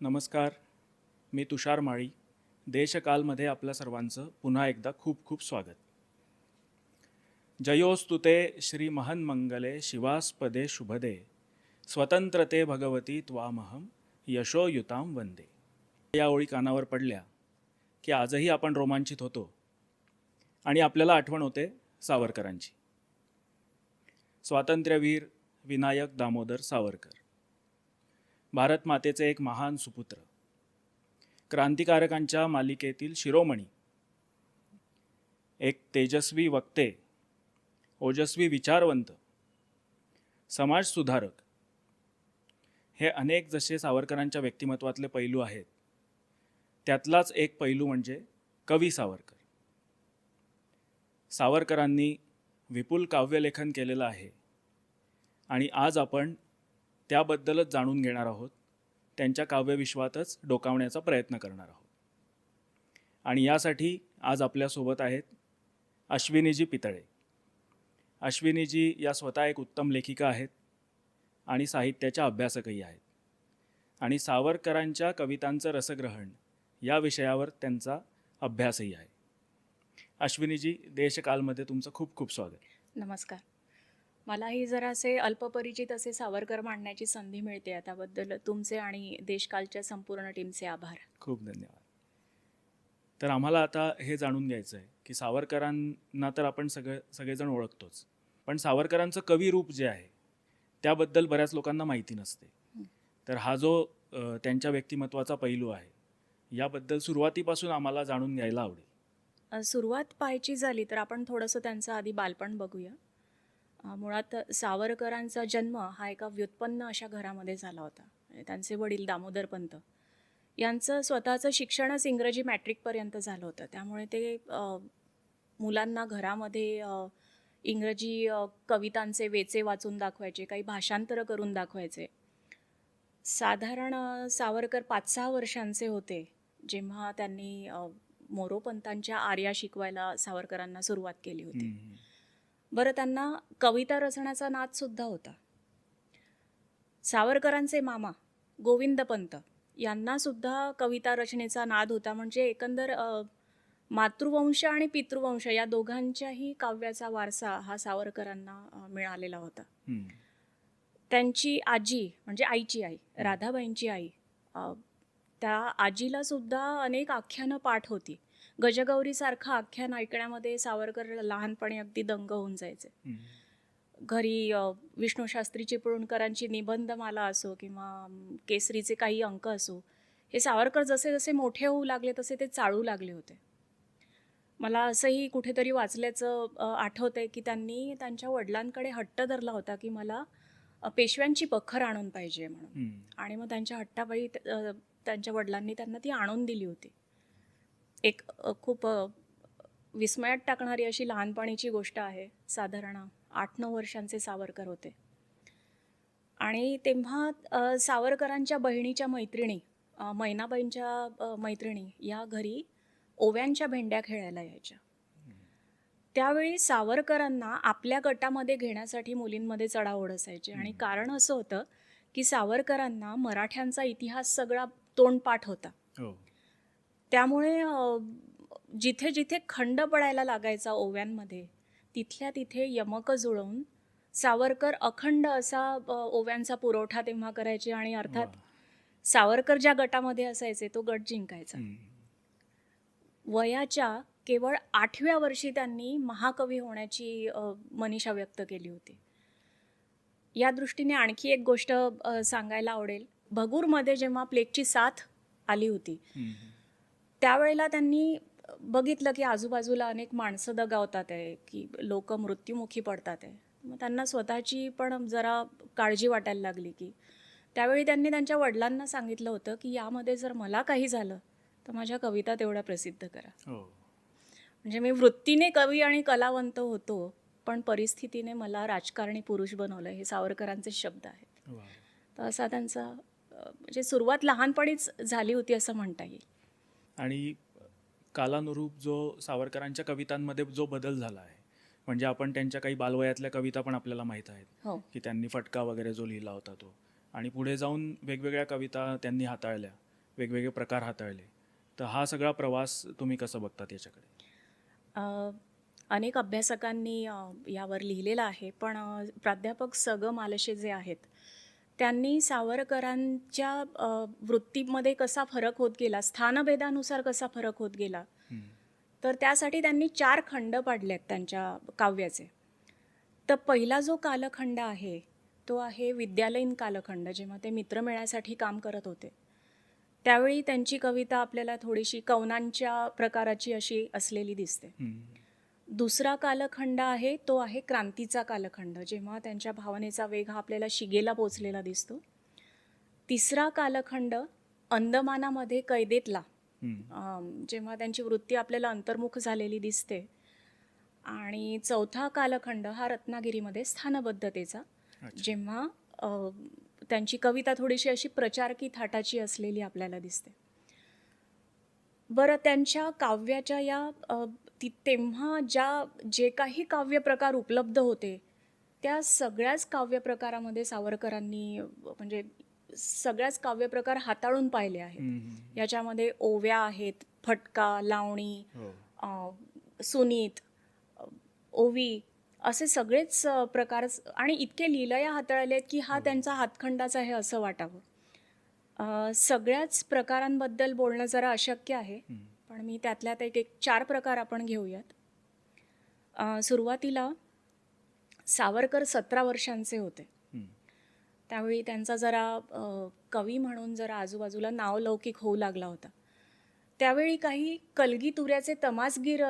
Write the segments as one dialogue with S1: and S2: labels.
S1: नमस्कार. मी तुषार माळी. देशकालमध्ये आपल्या सर्वांचं पुन्हा एकदा खूप खूप स्वागत. जयोस्तुते श्री महन्मंगले शिवास्पदे शुभदे स्वतंत्रते भगवती त्वामहं यशोयुतां वंदे. या ओळी कानावर पडल्या की आजही आपण रोमांचित होतो आणि आपल्याला आठवण होते सावरकरांची. स्वातंत्र्यवीर विनायक दामोदर सावरकर, भारत मातेचे एक महान सुपुत्र, क्रांतिकारकांच्या मालिकेतील शिरोमणी, एक तेजस्वी वक्ते, ओजस्वी विचारवंत, समाजसुधारक, हे अनेक जसे सावरकरांच्या व्यक्तिमत्वातले पैलू आहेत, त्यातलाच एक पैलू म्हणजे कवी सावरकर. सावरकरांनी विपुल काव्यलेखन केलेलं आहे आणि आज आपण त्याबद्दलच जाणून घेणार आहोत, त्यांच्या काव्यविश्वातच डोकावण्याचा प्रयत्न करणार आहोत. आणि यासाठी आज आपल्यासोबत आहेत अश्विनीजी पितळे. अश्विनीजी या स्वतः एक उत्तम लेखिका आहेत आणि साहित्याच्या अभ्यासकही आहेत आणि सावरकरांच्या कवितांचं रसग्रहण या विषयावर त्यांचा अभ्यासही आहे. अश्विनीजी, देशकालमध्ये तुमचं खूप खूप स्वागत.
S2: नमस्कार. मलाही जरासे अल्पपरिचित असे सावरकर मांडण्याची संधी मिळते, त्याबद्दल तुमचे आणि देशकालच्या संपूर्ण टीमचे आभार.
S1: खूप धन्यवाद. तर आम्हाला आता हे जाणून घ्यायचं आहे की सावरकरांना तर आपण सगळेजण ओळखतोच, पण सावरकरांचं कवी रूप जे आहे त्याबद्दल बऱ्याच लोकांना माहिती नसते. तर हा जो त्यांच्या व्यक्तिमत्वाचा पैलू आहे, याबद्दल सुरुवातीपासून आम्हाला जाणून घ्यायला आवडेल.
S2: सुरुवात पाहायची झाली तर आपण थोडंसं त्यांचं आधी बालपण बघूया. मुळात सावरकरांचा जन्म हा एका व्युत्पन्न अशा घरामध्ये झाला होता. त्यांचे वडील दामोदरपंत यांचं स्वतःचं शिक्षणच इंग्रजी मॅट्रिकपर्यंत झालं होतं. त्यामुळे ते मुलांना घरामध्ये इंग्रजी कवितांचे वेचे वाचून दाखवायचे, काही भाषांतरं करून दाखवायचे. साधारण सावरकर 5-6 वर्षांचे होते जेव्हा त्यांनी मोरोपंतांच्या आर्या शिकवायला सावरकरांना सुरुवात केली होती. बरं, त्यांना कविता रचण्याचा नादसुद्धा होता. सावरकरांचे मामा गोविंदपंत यांनासुद्धा कविता रचनेचा नाद होता. म्हणजे एकंदर मातृवंश आणि पितृवंश या दोघांच्याही काव्याचा वारसा हा सावरकरांना मिळालेला होता. त्यांची आजी म्हणजे आईची आई, राधाबाईंची आई, त्या आजीला सुद्धा अनेक आख्यानं पाठ होती. गजगौरीसारखं आख्यान ऐकण्यामध्ये सावरकर लहानपणी अगदी दंग होऊन जायचे. घरी विष्णूशास्त्री चिपळूणकरांची निबंधमाला असो किंवा केसरीचे काही अंक असो, हे सावरकर जसे जसे मोठे होऊ लागले तसे ते चाळू लागले होते. मला असंही कुठेतरी वाचल्याचं आठवतंय की त्यांनी त्यांच्या वडिलांकडे हट्ट धरला होता की मला पेशव्यांची बखर आणून पाहिजे म्हणून. आणि मग त्यांच्या हट्टापायी त्यांच्या वडिलांनी त्यांना ती आणून दिली होती. एक खूप विस्मयात टाकणारी अशी लहानपणीची गोष्ट आहे. साधारण 8-9 वर्षांचे सावरकर होते आणि तेव्हा सावरकरांच्या बहिणीच्या मैत्रिणी, मैनाबाईंच्या मैत्रिणी या घरी ओव्यांच्या भेंड्या खेळायला यायच्या. त्यावेळी सावरकरांना आपल्या गटामध्ये घेण्यासाठी मुलींमध्ये चढाओढ असायची. आणि कारण असं होतं की सावरकरांना मराठ्यांचा इतिहास सगळा तोंडपाठ होता. त्यामुळे जिथे जिथे खंड पडायला लागायचा ओव्यांमध्ये, तिथल्या तिथे यमकं जुळवून सावरकर अखंड असा ओव्यांचा पुरवठा तेव्हा करायचे. आणि अर्थात सावरकर ज्या गटामध्ये असायचे तो गट जिंकायचा. वयाच्या केवळ 8व्या वर्षी त्यांनी महाकवी होण्याची मनीषा व्यक्त केली होती. या दृष्टीने आणखी एक गोष्ट सांगायला आवडेल. भगूरमध्ये जेव्हा प्लेगची साथ आली होती, त्यावेळेला त्यांनी बघितलं की आजूबाजूला अनेक माणसं दगावतात आहे, की लोक मृत्युमुखी पडतात आहे. मग त्यांना स्वतःची पण जरा काळजी वाटायला लागली. की त्यावेळी त्यांनी त्यांच्या वडिलांना सांगितलं होतं की यामध्ये जर मला काही झालं तर माझ्या कविता तेवढ्या प्रसिद्ध करा. म्हणजे मी वृत्तीने कवी आणि कलावंत होतो, पण परिस्थितीने मला राजकारणी पुरुष बनवलं, हे सावरकरांचे शब्द आहेत. तर असा त्यांचा म्हणजे सुरुवात लहानपणीच झाली होती असं म्हणता येईल.
S1: आणि कालानुरूप जो सावरकरांच्या कवितांमध्ये जो बदल झाला आहे, म्हणजे आपण त्यांच्या काही बालवयातल्या कविता पण आपल्याला माहीत आहेत की त्यांनी फटका वगैरे जो लिहिला होता तो, आणि पुढे जाऊन वेगवेगळ्या कविता त्यांनी हाताळल्या. वेगवेगळे प्रकार हाताळले. तर हा सगळा प्रवास तुम्ही कसं बघतात याच्याकडे?
S2: अ, अनेक अभ्यासकांनी यावर लिहिलेलं आहे, पण प्राध्यापक स. ग. मालशे जे आहेत, त्यांनी सावरकरांच्या वृत्तीमध्ये कसा फरक होत गेला, स्थानभेदानुसार कसा फरक होत गेला,
S1: हं.
S2: तर त्यासाठी त्यांनी 4 खंड पाडले आहेत त्यांच्या काव्याचे. तर पहिला जो कालखंड आहे, तो आहे विद्यालयीन कालखंड, जेव्हा ते मित्रमेळ्यासाठी काम करत होते. त्यावेळी त्यांची कविता आपल्याला थोडीशी कवनांच्या प्रकाराची अशी असलेली दिसते.
S1: हं.
S2: दुसरा कालखंड आहे तो आहे क्रांतीचा कालखंड, जेव्हा त्यांच्या भावनेचा वेग हा आपल्याला शिगेला पोचलेला दिसतो. तिसरा कालखंड अंदमानामध्ये कैदेतला,
S1: हं.
S2: जेव्हा त्यांची वृत्ती आपल्याला अंतर्मुख झालेली दिसते. आणि चौथा कालखंड हा रत्नागिरीमध्ये स्थानबद्धतेचा,
S1: अच्छा.
S2: जेव्हा त्यांची कविता थोडीशी अशी प्रचारकी थाटाची असलेली आपल्याला दिसते. बरं, त्यांच्या काव्याच्या या तेव्हा जे काही काव्यप्रकार उपलब्ध होते, त्या सगळ्याच काव्यप्रकारामध्ये सावरकरांनी म्हणजे सगळ्याच काव्यप्रकार हाताळून पाहिले आहेत.
S1: हं, हं.
S2: याच्यामध्ये ओव्या आहेत, फटका, लावणी,
S1: हो.
S2: सुनीत, ओवी, असे सगळेच प्रकार आणि इतके लीलया हाताळलेत की हा त्यांचा हातखंडाचा आहे असं वाटावं. सगळ्याच प्रकारांबद्दल बोलणं जरा अशक्य आहे,
S1: हं.
S2: पण मी त्यातल्यात एक 4 प्रकार आपण घेऊयात. सुरुवातीला सावरकर 17 वर्षांचे होते.
S1: हं.
S2: त्यावेळी त्यांचा जरा कवी म्हणून जरा आजूबाजूला नावलौकिक होऊ लागला होता. त्यावेळी काही कलगी तुऱ्याचे तमासगीर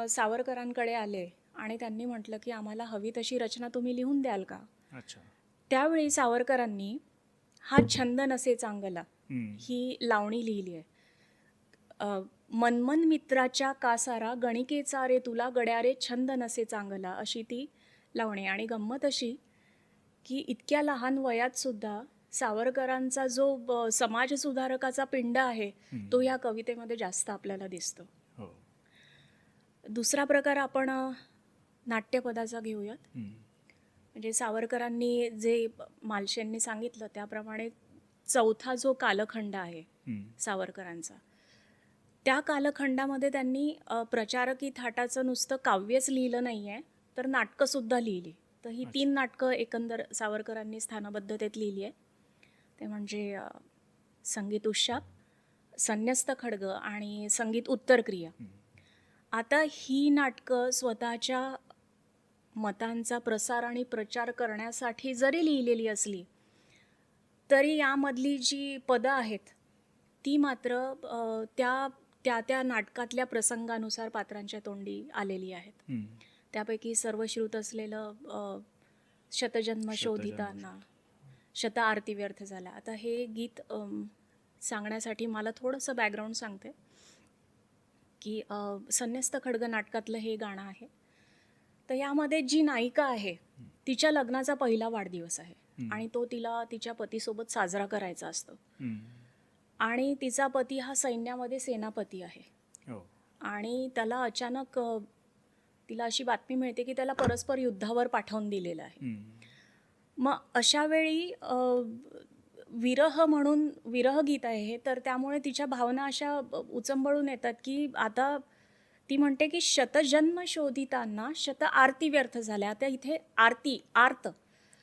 S2: सावरकरांकडे आले आणि त्यांनी म्हटलं की आम्हाला हवी तशी रचना तुम्ही लिहून द्याल का?
S1: अच्छा.
S2: त्यावेळी सावरकरांनी हा छंद नसे चांगला
S1: हं.
S2: ही लावणी लिहिली आहे. मनमन मित्राच्या कासारा गणिकेचा रे तुला गड्या रे छंद नसे चांगला, अशी ती लावणी. आणि गंमत अशी की इतक्या लहान वयात सुद्धा सावरकरांचा जो समाजसुधारकाचा पिंड आहे,
S1: हं.
S2: तो या कवितेमध्ये जास्त आपल्याला दिसतो.
S1: हो.
S2: दुसरा प्रकार आपण नाट्यपदाचा घेऊयात.
S1: हं.
S2: म्हणजे सावरकरांनी जे मालशेंनी सांगितलं त्याप्रमाणे चौथा जो कालखंड आहे
S1: हं.
S2: सावरकरांचा, त्या कालखंडामध्ये त्यांनी प्रचारकी थाटाचं नुसतं काव्यच लिहिलं नाही आहे, तर नाटकंसुद्धा लिहिली. तर ही 3 नाटकं एकंदर सावरकरांनी स्थानबद्धतेत लिहिली आहे. ते म्हणजे संगीत उशाप, संन्यस्त खड्ग आणि संगीत उत्तरक्रिया. आता ही नाटकं स्वतःच्या मतांचा प्रसार आणि प्रचार करण्यासाठी जरी लिहिलेली असली, तरी यामधली जी पदं आहेत ती मात्र त्या नाटकातल्या प्रसंगानुसार पात्रांच्या तोंडी आलेली आहेत.
S1: हं.
S2: त्यापैकी सर्वश्रुत असलेलं शतजन्म शोधिताना शत आरती व्यर्थ झाला. आता हे गीत सांगण्यासाठी मला थोडंसं बॅकग्राऊंड सांगते की संन्यस्त खड्ग नाटकातलं हे गाणं आहे. तर यामध्ये जी नायिका आहे तिच्या लग्नाचा पहिला वाढदिवस आहे आणि तो तिला तिच्या पतीसोबत साजरा करायचा असतो.
S1: हं.
S2: आणि तिचा पती हा सैन्यामध्ये सेनापती आहे.
S1: हो.
S2: आणि त्याला अचानक तिला अशी बातमी मिळते की त्याला परस्पर युद्धावर पाठवून दिलेलं आहे.
S1: हं.
S2: मग अशा वेळी विरह म्हणून विरह गीत आहे हे, तर त्यामुळे तिच्या भावना अशा उचंबळून येतात की आता ती म्हणते की शतजन्म शोधितांना शत आरती व्यर्थ झाल्या. आता इथे आरती, आर्त,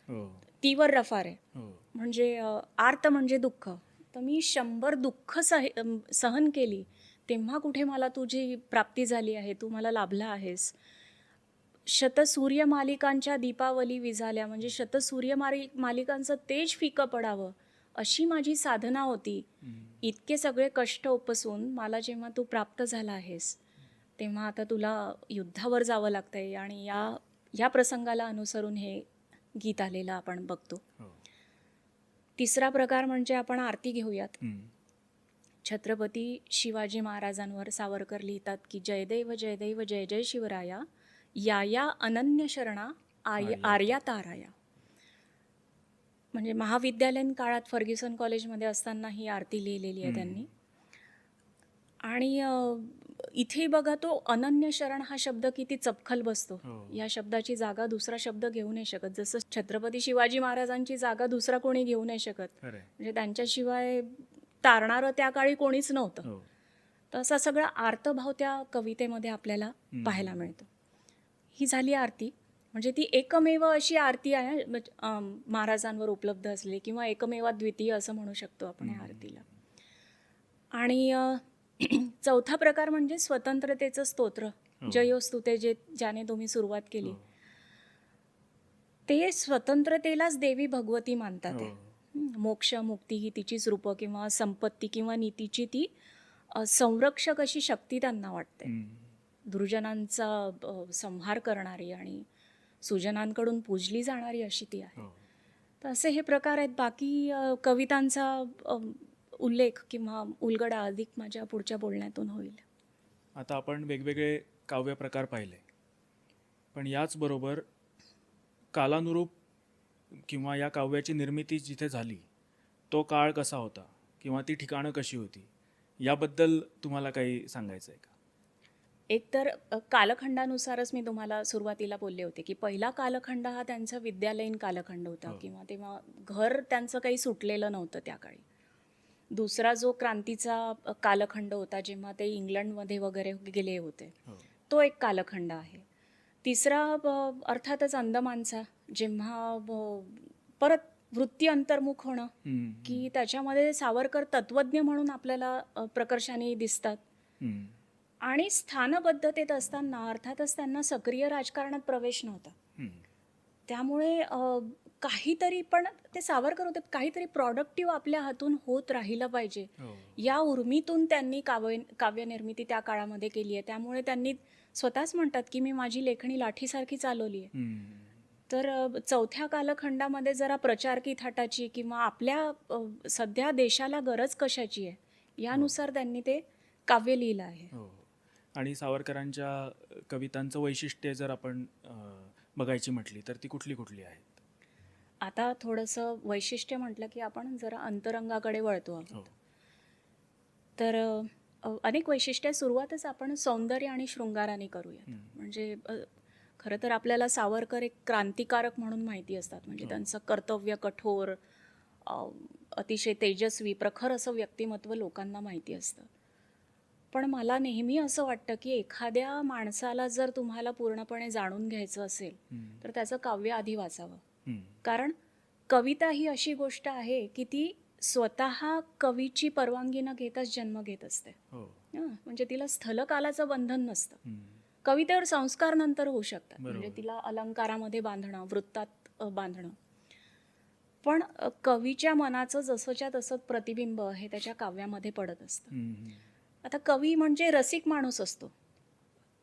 S1: हो.
S2: तीवर रफार आहे.
S1: हो.
S2: म्हणजे आर्त म्हणजे दुःख. तर मी 100 दुःख सहन केली, तेव्हा कुठे मला तुझी प्राप्ती झाली आहे, तू मला लाभला आहेस. शतसूर्यमालिकांच्या दीपावली विझाल्या, म्हणजे शतसूर्यमालिकांचं तेज फिकं पडावं अशी माझी साधना होती. इतके सगळे कष्ट उपसून मला जेव्हा तू प्राप्त झाला आहेस, तेव्हा आता तुला युद्धावर जावं लागतंय. आणि या प्रसंगाला अनुसरून हे गीत आलेलं आपण बघतो.
S1: हो.
S2: तिसरा प्रकार म्हणजे आपण आरती घेऊयात.
S1: हं.
S2: छत्रपती शिवाजी महाराजांवर सावरकर लिहितात की जयदेव जयदेव जय जय शिवराया, या या अनन्य शरणा आर्या ताराया. म्हणजे महाविद्यालयीन काळात फर्ग्युसन कॉलेजमध्ये असताना ही आरती लिहिलेली आहे त्यांनी. आणि इथे बघा, तो अनन्य शरण हा शब्द किती चपखल बसतो. या शब्दाची जागा दुसरा शब्द घेऊ नाही शकत. जसं छत्रपती शिवाजी महाराजांची जागा दुसरा कोणी घेऊ नाही शकत. म्हणजे त्यांच्याशिवाय तारणारं त्या काळी कोणीच नव्हतं.
S1: हो.
S2: तसा सगळा आर्तभाव त्या कवितेमध्ये आपल्याला पाहायला मिळतो. ही झाली आरती, म्हणजे ती एकमेव अशी आरती आहे महाराजांवर उपलब्ध असलेली, किंवा एकमेवा द्वितीय असं म्हणू शकतो आपण या आरतीला. आणि चौथा प्रकार म्हणजे स्वतंत्रतेचं स्तोत्र, जयोस्तुते, ज्याने तुम्ही सुरुवात केली. ते स्वतंत्रतेलाच देवी भगवती मानतात ते. मोक्ष, मुक्ती ही तिचीच रूपं, किंवा संपत्ती किंवा नीतीची ती संरक्षक अशी शक्ती त्यांना वाटते. दुर्जनांचा संहार करणारी आणि सुजनांकडून पूजली जाणारी अशी ती आहे. तर असे हे प्रकार आहेत. बाकी कवितांचा उल्लेख किंवा उलगडा अधिक माझ्या पुढच्या बोलण्यातून होईल.
S1: आता आपण वेगवेगळे काव्य प्रकार पाहिले, पण याचबरोबर कालानुरूप किंवा या काव्याची निर्मिती जिथे झाली तो काळ कसा होता किंवा ती ठिकाणं कशी होती, याबद्दल तुम्हाला काही सांगायचं आहे का?
S2: एक तर कालखंडानुसारच मी तुम्हाला सुरुवातीला बोलले होते की पहिला कालखंड हा त्यांचा विद्यालयीन कालखंड होता, किंवा तेव्हा घर त्यांचं काही सुटलेलं नव्हतं त्या काळी. दुसरा जो क्रांतीचा कालखंड होता, जेव्हा ते इंग्लंडमध्ये वगैरे गेले होते, तो एक कालखंड आहे. तिसरा अर्थातच अंदमानचा, जेव्हा परत वृत्ती अंतर्मुख होणं, की त्याच्यामध्ये सावरकर तत्वज्ञ म्हणून आपल्याला प्रकर्षाने दिसतात. आणि स्थानबद्धतेत असताना अर्थातच त्यांना सक्रिय राजकारणात प्रवेश नव्हता. त्यामुळे काहीतरी, पण ते सावरकर होते, काहीतरी प्रॉडक्टिव्ह आपल्या हातून होत राहिलं पाहिजे या उर्मीतून त्यांनी काव्यनिर्मिती त्या काळामध्ये केली आहे. त्यामुळे त्यांनी स्वतःच म्हणतात की मी माझी लेखणी लाठीसारखी चालवली आहे. तर चौथ्या कालखंडामध्ये जरा प्रचारकी थाटाची किंवा आपल्या सध्या देशाला गरज कशाची आहे यानुसार त्यांनी ते काव्य लिहिलं आहे.
S1: आणि सावरकरांच्या कवितांचं वैशिष्ट्य जर आपण बघायची म्हटली तर ती कुठली कुठली आहेत?
S2: आता थोडंसं वैशिष्ट्य म्हटलं की आपण जरा अंतरंगाकडे वळतो आहोत. तर अनेक वैशिष्ट्ये, सुरुवातच आपण सौंदर्य आणि शृंगाराने करूयात. म्हणजे खरं तर आपल्याला सावरकर एक क्रांतिकारक म्हणून माहिती असतात. म्हणजे त्यांचं कर्तव्य कठोर, अतिशय तेजस्वी, प्रखर असं व्यक्तिमत्व लोकांना माहिती असतं. पण मला नेहमी असं वाटतं की एखाद्या माणसाला जर तुम्हाला पूर्णपणे जाणून घ्यायचं असेल तर त्याचं काव्य आधी वाचावं. कारण कविता ही अशी गोष्ट आहे की ती स्वतः कवीची परवानगी न घेताच जन्म घेत असते. म्हणजे तिला स्थलकालाचं बंधन नसतं. कवितेवर संस्कार नंतर होऊ शकतात, म्हणजे तिला अलंकारामध्ये बांधणं, वृत्तात बांधणं, पण कवीच्या मनाचं जसंच्या तसं प्रतिबिंब हे त्याच्या काव्यामध्ये पडत असतं. आता कवी म्हणजे रसिक माणूस असतो,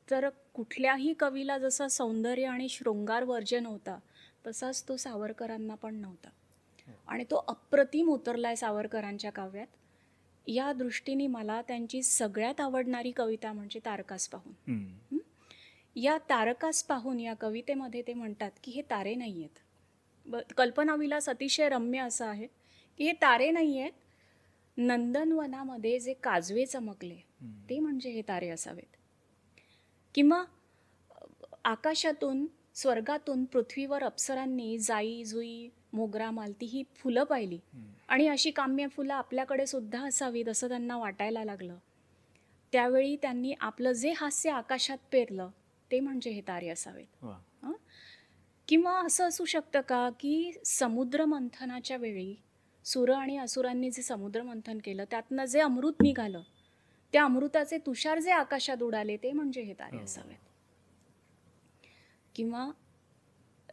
S2: तर कुठल्याही कवीला जसा सौंदर्य आणि शृंगार वर्ज्य नव्हता तसाच तो सावरकरांना पण नव्हता. आणि तो अप्रतिम उतरलाय सावरकरांच्या काव्यात. या दृष्टीने मला त्यांची सगळ्यात आवडणारी कविता म्हणजे तारकास पाहून. या तारकास पाहून या कवितेमध्ये ते म्हणतात की हे तारे नाही आहेत. कल्पनाविलास अतिशय रम्य असं आहे की हे तारे नाही आहेत, नंदनवनामध्ये जे काजवे चमकले ते म्हणजे हे तारे असावेत. किंवा आकाशातून, स्वर्गातून पृथ्वीवर अप्सरांनी जाई, जुई, मोगरा, मालती ही फुलं पाहिली आणि अशी काम्य फुलं आपल्याकडे सुद्धा असावीत असं त्यांना वाटायला लागलं. त्यावेळी त्यांनी आपलं जे हास्य आकाशात पेरलं ते म्हणजे हे तारे असावेत. किंवा असं असू शकतं का की समुद्र मंथनाच्या वेळी सुर आणि असुरांनी जे समुद्र मंथन केलं त्यातनं जे अमृत निघालं, त्या अमृताचे तुषार जे आकाशात उडाले ते म्हणजे हे तारे असावेत. किंवा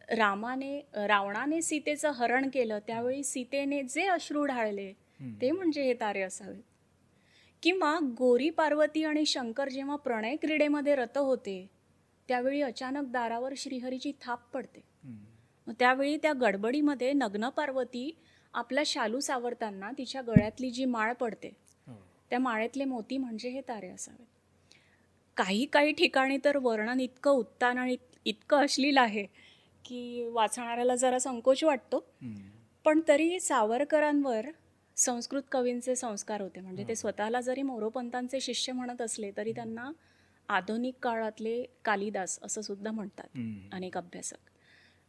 S2: रावणाने सीतेचं हरण केलं त्यावेळी सीतेने जे अश्रू ढाळले ते म्हणजे हे तारे असावेत. किंवा गोरी पार्वती आणि शंकर जेव्हा प्रणय क्रीडेमध्ये रत होते त्यावेळी अचानक दारावर श्रीहरीची थाप पडते. त्यावेळी त्या गडबडीमध्ये नग्न पार्वती आपला शालू सावरताना तिच्या गळ्यातली जी माळ पडते त्या माळेतले मोती म्हणजे हे तारे असावेत. काही ठिकाणी तर वर्णन इतकं उत्तान आणि इतकं अश्लील आहे की वाचणाऱ्याला जरा संकोच वाटतो. पण तरी सावरकरांवर संस्कृत कवींचे संस्कार होते. म्हणजे ते स्वतःला जरी मोरोपंतांचे शिष्य म्हणत असले तरी त्यांना आधुनिक काळातले कालिदास असं सुद्धा म्हणतात अनेक अभ्यासक.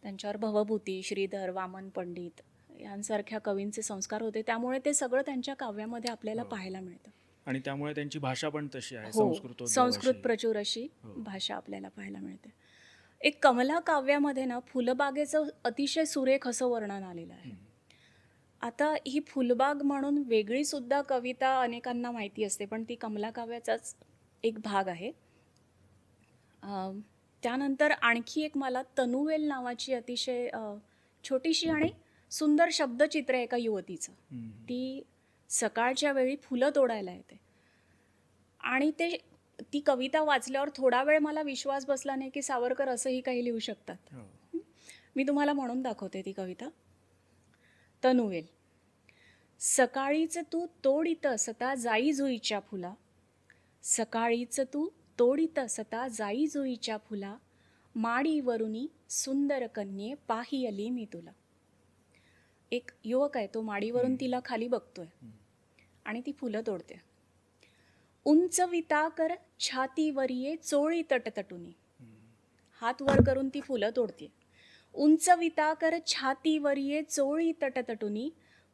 S2: त्यांच्यावर भवभूती, श्रीधर, वामन पंडित यांसारख्या कवींचे संस्कार होते, त्यामुळे ते सगळं त्यांच्या काव्यामध्ये आपल्याला पाहायला मिळतं.
S1: आणि त्यामुळे त्यांची भाषा पण तशी आहे,
S2: हो,
S1: संस्कृत
S2: संस्कृत प्रचूर अशी भाषा आपल्याला पाहायला मिळते. एक कमला काव्यामध्ये ना फुलबागेचं अतिशय सुरेख असं वर्णन आलेलं आहे. आता ही फुलबाग म्हणून वेगळी सुद्धा कविता अनेकांना माहिती असते, पण ती कमला काव्याचाच एक भाग आहे. त्यानंतर आणखी एक मला तनुवेल नावाची अतिशय छोटीशी आणि सुंदर शब्दचित्र आहे एका युवतीचं. ती सकाळच्या वेळी फुलं तोडायला येते आणि ती कविता वाचल्यावर थोडा वेळ मला विश्वास बसला नाही की सावरकर असंही काही लिहू शकतात. मी तुम्हाला म्हणून दाखवते ती कविता. तनुवेल. सकाळीच तू तोडीत असता जाई जुईच्या फुला, सकाळीच तू तोडीत असता जाई जुईच्या फुला, माडीवरुनी सुंदर कन्ये पाहियली मी तुला. एक युवक आहे, तो माडीवरून तिला खाली बघतोय आणि ती फुलं तोडते. उंच विताकर छातीवर ये चोळी तटतटुनी. हात वर करून ती फुलं तोडते. उंच विताकर छातीवर ये चोळी तटतटुनी,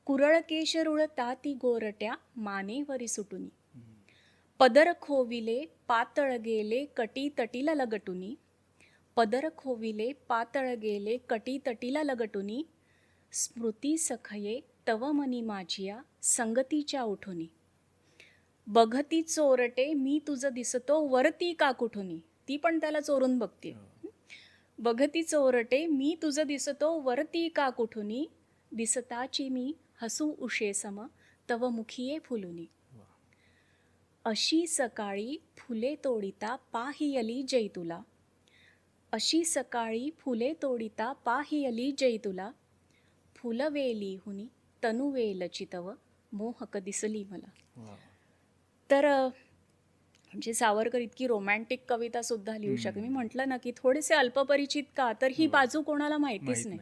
S2: कुरळ केश रुळता ती गोरट्या मानेवरी सुटुनी. पदर खोविले पातळ गेले कटी तटीला लगटुनी, पदर खोविले पातळ गेले कटी तटीला लगटुनी, स्मृती सखये तव मनी माझिया संगतीच्या उठुनी. बघती चोरटे मी तुझं दिसतो वरती का कुठुनी. ती पण त्याला चोरून बघते. बघती चोरटे मी तुझं दिसतो वरती का कुठुनी, दिसताची मी हसू उशेसम तव मुखिये फुलुनी. अशी सकाळी फुले तोडिता पाहियली जैतुला, अशी सकाळी फुले तोडिता पाहियली जैतुला, फुलवेली हुनी तनुवेलची तव मोहक दिसली मला. तर म्हणजे सावरकर इतकी रोमॅन्टिक कविता सुद्धा लिहू शकते. मी म्हटलं ना की थोडेसे अल्पपरिचित का, तर ही बाजू कोणाला माहितीच नाही.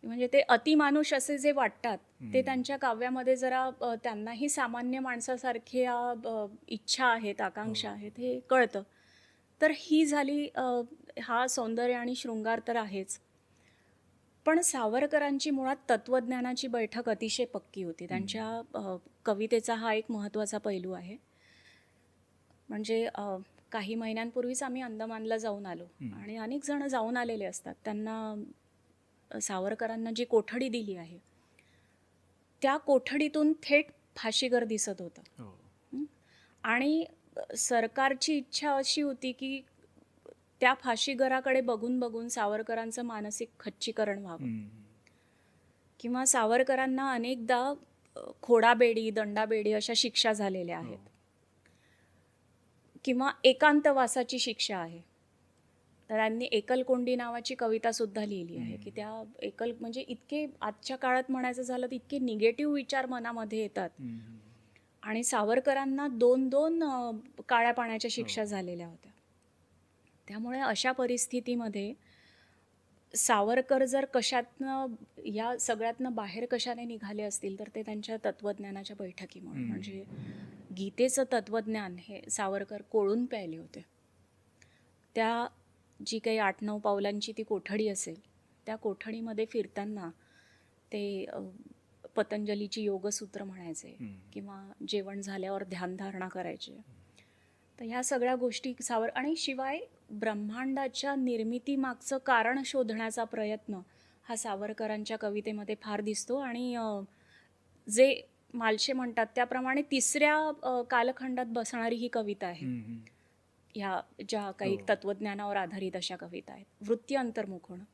S2: म्हणजे ते अतिमानुष असे जे वाटतात ते त्यांच्या काव्यामध्ये जरा त्यांनाही सामान्य माणसासारख्या इच्छा आहेत, आकांक्षा आहेत हे कळतं. तर ही झाली, हा सौंदर्य आणि शृंगार तर आहेच, पण सावरकरांची मुळात तत्वज्ञानाची बैठक अतिशय पक्की होती. त्यांच्या कवितेचा हा एक महत्त्वाचा पैलू आहे. म्हणजे काही महिन्यांपूर्वीच आम्ही अंदमानला जाऊन आलो आणि अनेक जण जाऊन आलेले असतात. त्यांना सावरकरांना जी कोठडी दिली आहे त्या कोठडीतून थेट फाशीगर दिसत होतं. आणि सरकारची इच्छा अशी होती की त्या फाशीगराकडे बघून बघून सावरकरांचं मानसिक खच्चीकरण व्हावं, किंवा सावरकरांना अनेकदा खोडाबेडी, दंडाबेडी अशा शिक्षा झालेल्या आहेत, किंवा एकांतवासाची शिक्षा आहे. तर त्यांनी एकलकोंडी नावाची कविता सुद्धा लिहिली आहे की त्या म्हणजे इतके आजच्या काळात म्हणायचं झालं तर इतके निगेटिव्ह विचार मनामध्ये येतात. आणि सावरकरांना 2-2 काळ्या पाण्याच्या शिक्षा झालेल्या होत्या. त्यामुळे अशा परिस्थितीमध्ये सावरकर जर कशातनं या सगळ्यातनं बाहेर कशाने निघाले असतील तर ते त्यांच्या तत्वज्ञानाच्या बैठकीमुळे. म्हणजे गीतेचं तत्वज्ञान हे सावरकर कोळून प्यायले होते. त्या जी काही 8-9 पावलांची ती कोठडी असेल त्या कोठडीमध्ये फिरताना ते पतंजलीची योगसूत्र म्हणायचे, किंवा जेवण झाल्यावर ध्यानधारणा करायचे. तर ह्या सगळ्या गोष्टी आणि शिवाय ब्रह्मांडाच्या निर्मितीमागचं कारण शोधण्याचा प्रयत्न हा सावरकरांच्या कवितेमध्ये फार दिसतो. आणि जे मालशे म्हणतात त्याप्रमाणे तिसऱ्या कालखंडात बसणारी ही कविता आहे. ह्या ज्या काही तत्वज्ञानावर आधारित अशा कविता आहेत, वृत्ती अंतर्मुख होणं.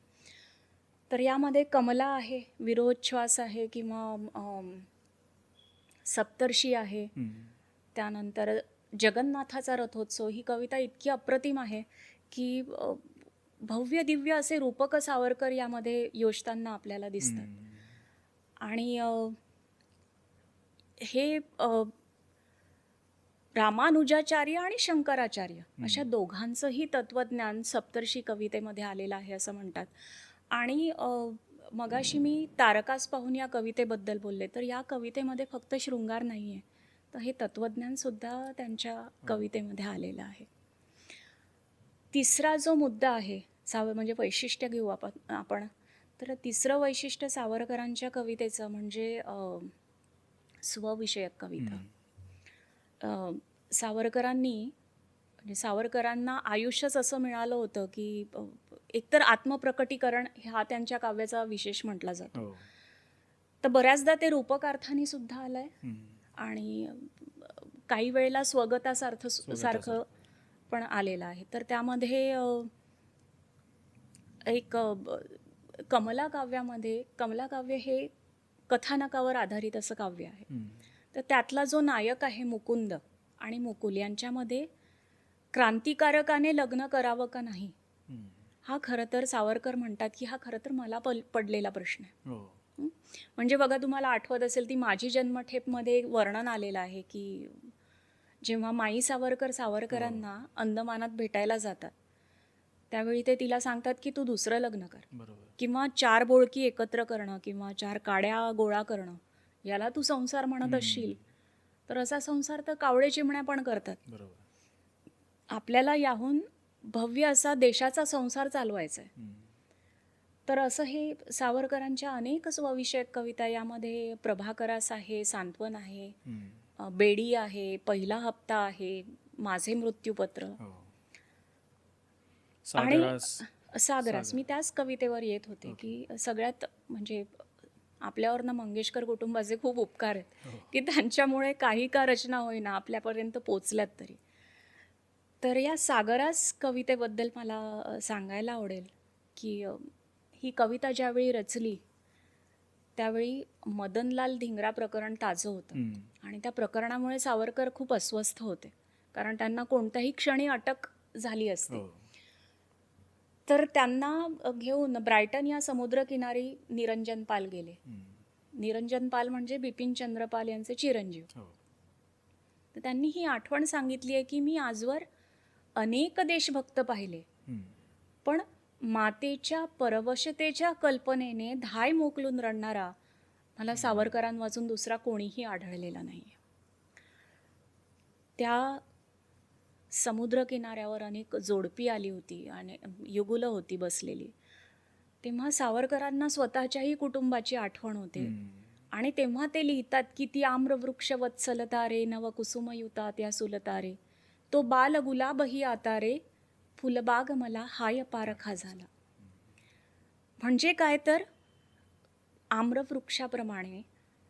S2: तर यामध्ये कमला आहे, विरोधश्वास आहे, किंवा सप्तर्षी आहे, त्यानंतर जगन्नाथाचा रथोत्सव. ही कविता इतकी अप्रतिम आहे की भव्य दिव्य असे रूपक सावरकर यामध्ये योजताना आपल्याला दिसतात. आणि हे रामानुजाचार्य आणि शंकराचार्य अशा दोघांचंही तत्वज्ञान सप्तर्षी कवितेमध्ये आलेलं आहे असं म्हणतात. आणि मगाशी मी तारकास पाहून या कवितेबद्दल बोलले, तर या कवितेमध्ये फक्त शृंगार नाही आहे, तर हे तत्वज्ञानसुद्धा त्यांच्या कवितेमध्ये आलेलं आहे. तिसरा जो मुद्दा आहे म्हणजे वैशिष्ट्य घेऊ आपण, तर तिसरं वैशिष्ट्य सावरकरांच्या कवितेचं म्हणजे स्वविषयक कविता. सावरकरांनी म्हणजे सावरकरांना आयुष्यच असं मिळालं होतं की एकतर आत्मप्रकटीकरण हा त्यांच्या काव्याचा विशेष म्हटला जातो.
S1: हो.
S2: तर बऱ्याचदा ते रूपकार्थाने सुद्धा आलंय
S1: हम्म.
S2: आणि काही वेळेला सारखं
S1: स्वगतासारखं.
S2: पण आलेलं आहे. तर त्यामध्ये एक कमला काव्य हे कथानकावर आधारित असं काव्य आहे.
S1: हम्म.
S2: तर त्यातला जो नायक आहे मुकुंद आणि मुकुल यांच्यामध्ये क्रांतिकारकाने लग्न करावं का नाही,
S1: हम्म.
S2: हा खरं तर सावरकर म्हणतात की हा खरं तर मला पडलेला प्रश्न आहे.
S1: हो.
S2: म्हणजे बघा, तुम्हाला आठवत असेल ती माझी जन्मठेपमध्ये एक वर्णन आलेलं आहे की जेव्हा माई सावरकर सावरकरांना अंदमानात भेटायला जातात त्यावेळी ते तिला सांगतात की तू दुसरं लग्न कर,
S1: बरोबर.
S2: किंवा 4 बोळकी एकत्र करणं किंवा 4 काड्या गोळा करणं याला तू संसार म्हणत असशील तर असा संसार तर कावळे चिमण्या पण करतात.
S1: बरोबर.
S2: आपल्याला याहून भव्य असा देशाचा संसार चालवायचा आहे.
S1: हम्म.
S2: तर असं हे सावरकरांच्या अनेक स्वविषयक कविता, यामध्ये प्रभाकरास आहे, सांत्वन आहे,
S1: हम्म.
S2: बेडी आहे, पहिला हप्ता आहे, माझे मृत्यूपत्र
S1: हो.
S2: आणि
S1: सागरास.
S2: मी त्याच कवितेवर येत होते की सगळ्यात म्हणजे आपल्यावरनं मंगेशकर कुटुंबाचे खूप उपकार आहेत
S1: हो.
S2: की त्यांच्यामुळे काही का रचना होईना आपल्यापर्यंत पोचल्यात तरी. तर या सागरास कवितेबद्दल मला सांगायला आवडेल की ही कविता ज्यावेळी रचली त्यावेळी मदनलाल धिंगरा प्रकरण ताजं होतं.
S1: हम्म.
S2: आणि त्या प्रकरणामुळे सावरकर खूप अस्वस्थ होते कारण त्यांना कोणत्याही क्षणी अटक झाली असती.
S1: हो.
S2: तर त्यांना घेऊन ब्रायटन या समुद्रकिनारी निरंजन पाल गेले.
S1: हम्म.
S2: निरंजन पाल म्हणजे बिपिनचंद्र पाल यांचे चिरंजीव.
S1: हो.
S2: तर त्यांनी ही आठवण सांगितली आहे की मी आजवर अनेक देशभक्त पाहिले,
S1: हम्म.
S2: पण मातेच्या परवशतेच्या कल्पनेने धाय मोकलून रडणारा मला सावरकरांवाचून दुसरा कोणीही आढळलेला नाही. त्या समुद्रकिनाऱ्यावर अनेक जोडपी आली होती आणि युगुलं होती बसलेली, तेव्हा सावरकरांना स्वतःच्याही कुटुंबाची आठवण होते. आणि तेव्हा ते लिहितात की ती आम्रवृक्ष वत्सलता रे, नव कुसुमयुता त्या सुलता रे, तो बाल गुलाबही आता रे, फुलबाग मला हाय पारखा झाला. म्हणजे काय तर आम्रवृक्षाप्रमाणे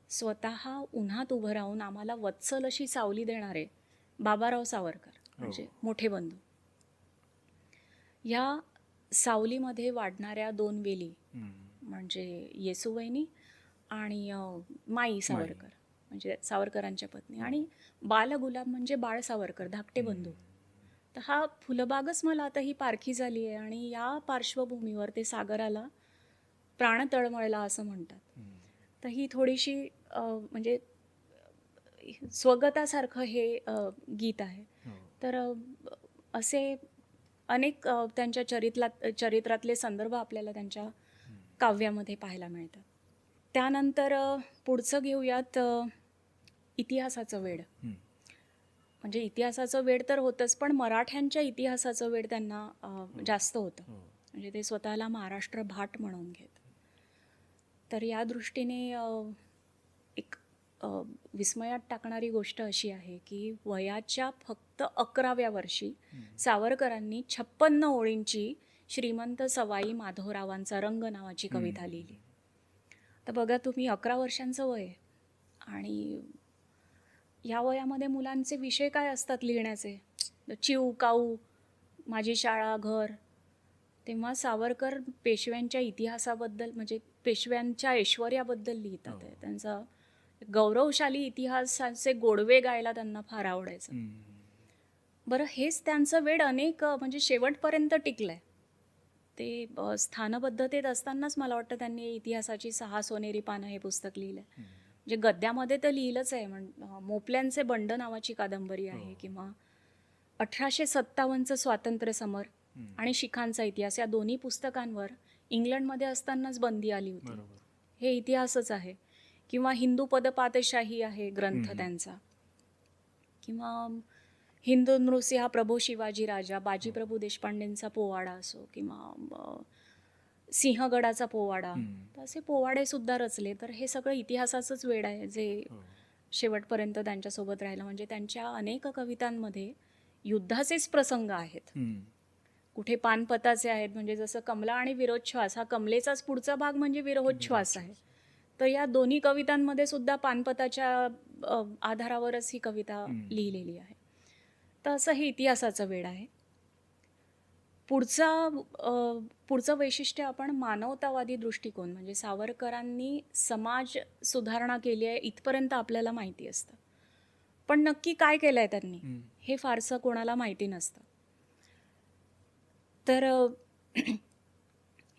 S2: स्वतः उन्हात उभं राहून आम्हाला वत्सल अशी सावली देणारे बाबाराव सावरकर म्हणजे मोठे बंधू, या सावलीमध्ये वाढणाऱ्या 2 वेली म्हणजे येसूवहिनी आणि माई सावरकर म्हणजे सावरकरांच्या पत्नी, आणि बालगुलाब म्हणजे बाळ सावरकर धाकटे बंधू. तर हा फुलबागच मला आता ही पारखी झाली आहे. आणि या पार्श्वभूमीवर ते सागराला प्राण तळमळला असं म्हणतात. तर ही थोडीशी म्हणजे स्वगतासारखं हे गीत आहे. तर असे अनेक त्यांच्या चरित्रातले संदर्भ आपल्याला त्यांच्या काव्यामध्ये पाहायला मिळतात. त्यानंतर पुढचं घेऊयात इतिहासाचं वेड. म्हणजे इतिहासाचं वेड तर होतंच, पण मराठ्यांच्या इतिहासाचं वेड त्यांना जास्त होतं. म्हणजे ते स्वतःला महाराष्ट्र भाट म्हणून घेत. तर या दृष्टीने एक विस्मयात टाकणारी गोष्ट अशी आहे की वयाच्या फक्त 11व्या वर्षी सावरकरांनी 56 ओळींची श्रीमंत सवाई माधवरावांचा रंग नावाची कविता लिहिली. तर बघा तुम्ही, 11 वर्षांचं वय आहे आणि या वयामध्ये मुलांचे विषय काय असतात लिहिण्याचे, चिव काऊ, माझी शाळा, घर. तेव्हा सावरकर पेशव्यांच्या इतिहासाबद्दल म्हणजे पेशव्यांच्या ऐश्वर्याबद्दल लिहितात. त्यांचा गौरवशाली इतिहासाचे गोडवे गायला त्यांना फार आवडायचं. बरं, हेच त्यांचं वेड अनेक म्हणजे शेवटपर्यंत टिकलंय. ते स्थानबद्धतेत असतानाच मला वाटतं त्यांनी इतिहासाची 6 सोनेरी पानं हे पुस्तक लिहिलंय. म्हणजे गद्यामध्ये तर लिहिलंच आहे. मोपल्यांचे बंड नावाची कादंबरी आहे, किंवा 1857चं स्वातंत्र्य समर आणि शिखांचा इतिहास, या दोन्ही पुस्तकांवर इंग्लंडमध्ये असतानाच बंदी आली होती. हे इतिहासच आहे. किंवा हिंदू पदपातशाही आहे ग्रंथ त्यांचा, किंवा हिंदू नृसिंहा प्रभू शिवाजी राजा, बाजीप्रभू देशपांडेंचा पोवाडा असो, किंवा सिंहगडाचा पोवाडा,
S1: हम्म.
S2: तर असे पोवाडे सुद्धा रचले. तर हे सगळं इतिहासाचंच वेड आहे जे
S1: हो.
S2: शेवटपर्यंत त्यांच्यासोबत राहिलं. म्हणजे त्यांच्या अनेक कवितांमध्ये युद्धाचेच प्रसंग आहेत,
S1: हम्म.
S2: कुठे पानपताचे आहेत. म्हणजे जसं कमला आणि विरोधश्वास, हा कमलेचाच पुढचा भाग म्हणजे विरोधश्वास आहे. तर या दोन्ही कवितांमध्ये सुद्धा पानपताच्या आधारावरच ही कविता लिहिलेली आहे. तर असं हे इतिहासाचं वेड आहे. पुढचं वैशिष्ट्य आपण मानवतावादी दृष्टिकोन, म्हणजे सावरकरांनी समाज सुधारणा केली आहे इथपर्यंत आपल्याला माहिती असतं, पण नक्की काय केलंय त्यांनी हे फारसं कोणाला माहिती नसतं. तर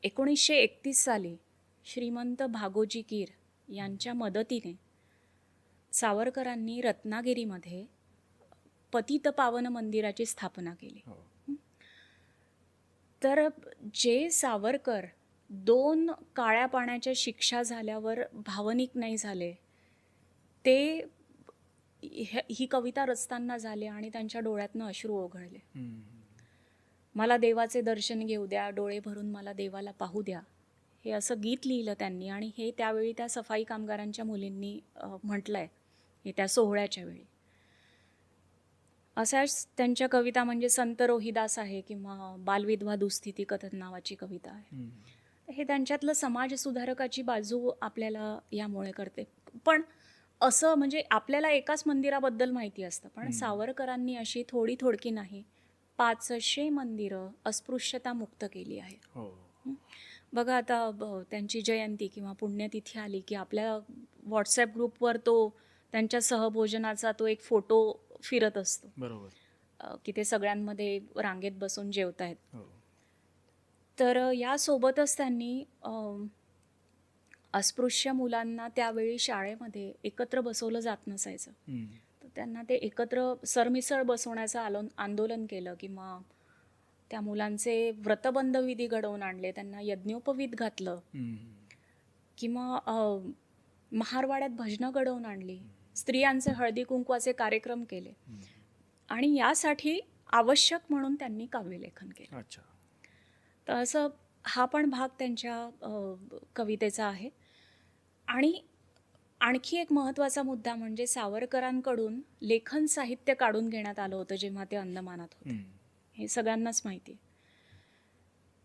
S2: 1931 साली श्रीमंत भागोजी कीर यांच्या मदतीने सावरकरांनी रत्नागिरीमध्ये पतित पावन मंदिराची स्थापना केली.
S1: हो.
S2: तर जे सावरकर 2 काळ्या पाण्याच्या शिक्षा झाल्यावर भावनिक नाही झाले, ते ही कविता रचताना झाले आणि त्यांच्या डोळ्यातनं अश्रू ओघळले.
S1: हम्म.
S2: मला देवाचे दर्शन घेऊ द्या, डोळे भरून मला देवाला पाहू द्या, हे असं गीत लिहिलं त्यांनी. आणि हे त्यावेळी त्या सफाई कामगारांच्या मुलींनी म्हटलंय, हे त्या सोहळ्याच्या वेळी. अशाच त्यांच्या कविता म्हणजे संत रोहिदास आहे किंवा बालविधवा दुस्थिती कथन नावाची कविता आहे.
S1: हम्म.
S2: हे त्यांच्यातलं समाज सुधारकाची बाजू आपल्याला यामुळे करते. पण असं म्हणजे आपल्याला एकाच मंदिराबद्दल माहिती असतं, पण सावरकरांनी अशी थोडी थोडकी नाही, 500 मंदिरं अस्पृश्यता मुक्त केली आहे.
S1: हो.
S2: बघा आता त्यांची जयंती किंवा पुण्यतिथी आली की आपल्या व्हॉट्सॲप ग्रुपवर तो त्यांच्या सहभोजनाचा तो एक फोटो फिरत असतो,
S1: बरोबर.
S2: की ते सगळ्यांमध्ये रांगेत बसून जेवतायत.
S1: हो.
S2: तर यासोबतच त्यांनी अस्पृश्य मुलांना त्यावेळी शाळेमध्ये एकत्र बसवलं जात नसायचं,
S1: हम्म.
S2: तर त्यांना ते एकत्र सरमिसळ बसवण्याचं आंदोलन केलं किंवा त्या मुलांचे व्रतबंध विधी घडवून आणले, त्यांना यज्ञोपवीत घातलं
S1: हम्म.
S2: किंवा महारवाड्यात भजनं घडवून आणली, स्त्रियांचे हळदी कुंकवाचे कार्यक्रम केले. आणि यासाठी आवश्यक म्हणून त्यांनी काव्यलेखन केलं.
S1: अच्छा.
S2: तर असं हा पण भाग त्यांच्या कवितेचा आहे. आणि आणखी एक महत्त्वाचा मुद्दा म्हणजे सावरकरांकडून लेखन साहित्य काढून घेण्यात आलं होतं जेव्हा ते अंदमानात होते. हे सगळ्यांनाच माहिती आहे.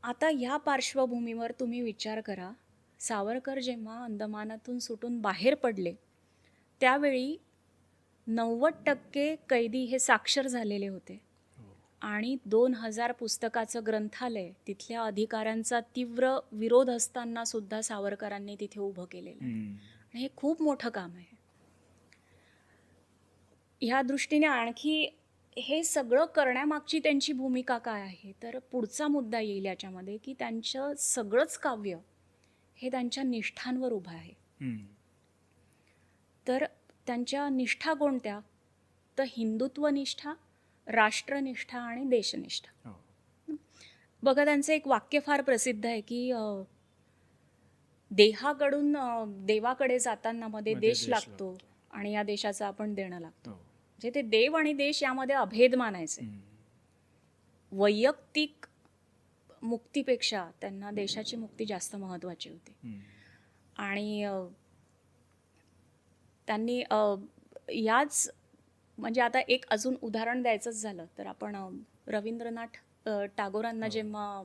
S2: आता या पार्श्वभूमीवर तुम्ही विचार करा, सावरकर जेव्हा अंदमानातून सुटून बाहेर पडले त्यावेळी 90% कैदी हे साक्षर झालेले होते आणि 2000 पुस्तकाचं ग्रंथालय तिथल्या अधिकाऱ्यांचा तीव्र विरोध असताना सुद्धा सावरकरांनी तिथे उभं केलेलं आहे. आणि हे खूप मोठं काम आहे. ह्या दृष्टीने आणखी हे सगळं करण्यामागची त्यांची भूमिका काय आहे, तर पुढचा मुद्दा येईल याच्यामध्ये, की त्यांचं सगळंच काव्य हे त्यांच्या निष्ठांवर उभं आहे. तर त्यांच्या निष्ठा कोणत्या, तर हिंदुत्व निष्ठा, राष्ट्रनिष्ठा आणि देशनिष्ठा. बघा त्यांचं एक वाक्य फार प्रसिद्ध आहे की देहाकडून देवाकडे जाताना मध्ये देश लागतो आणि या देशाचं आपण देणं लागतो. म्हणजे ते देव आणि देश यामध्ये अभेद मानायचे. वैयक्तिक मुक्तीपेक्षा त्यांना देशाची मुक्ती जास्त महत्त्वाची होती. आणि त्यांनी याच म्हणजे आता एक अजून उदाहरण द्यायचंच झालं तर आपण रवींद्रनाथ टागोरांना जेव्हा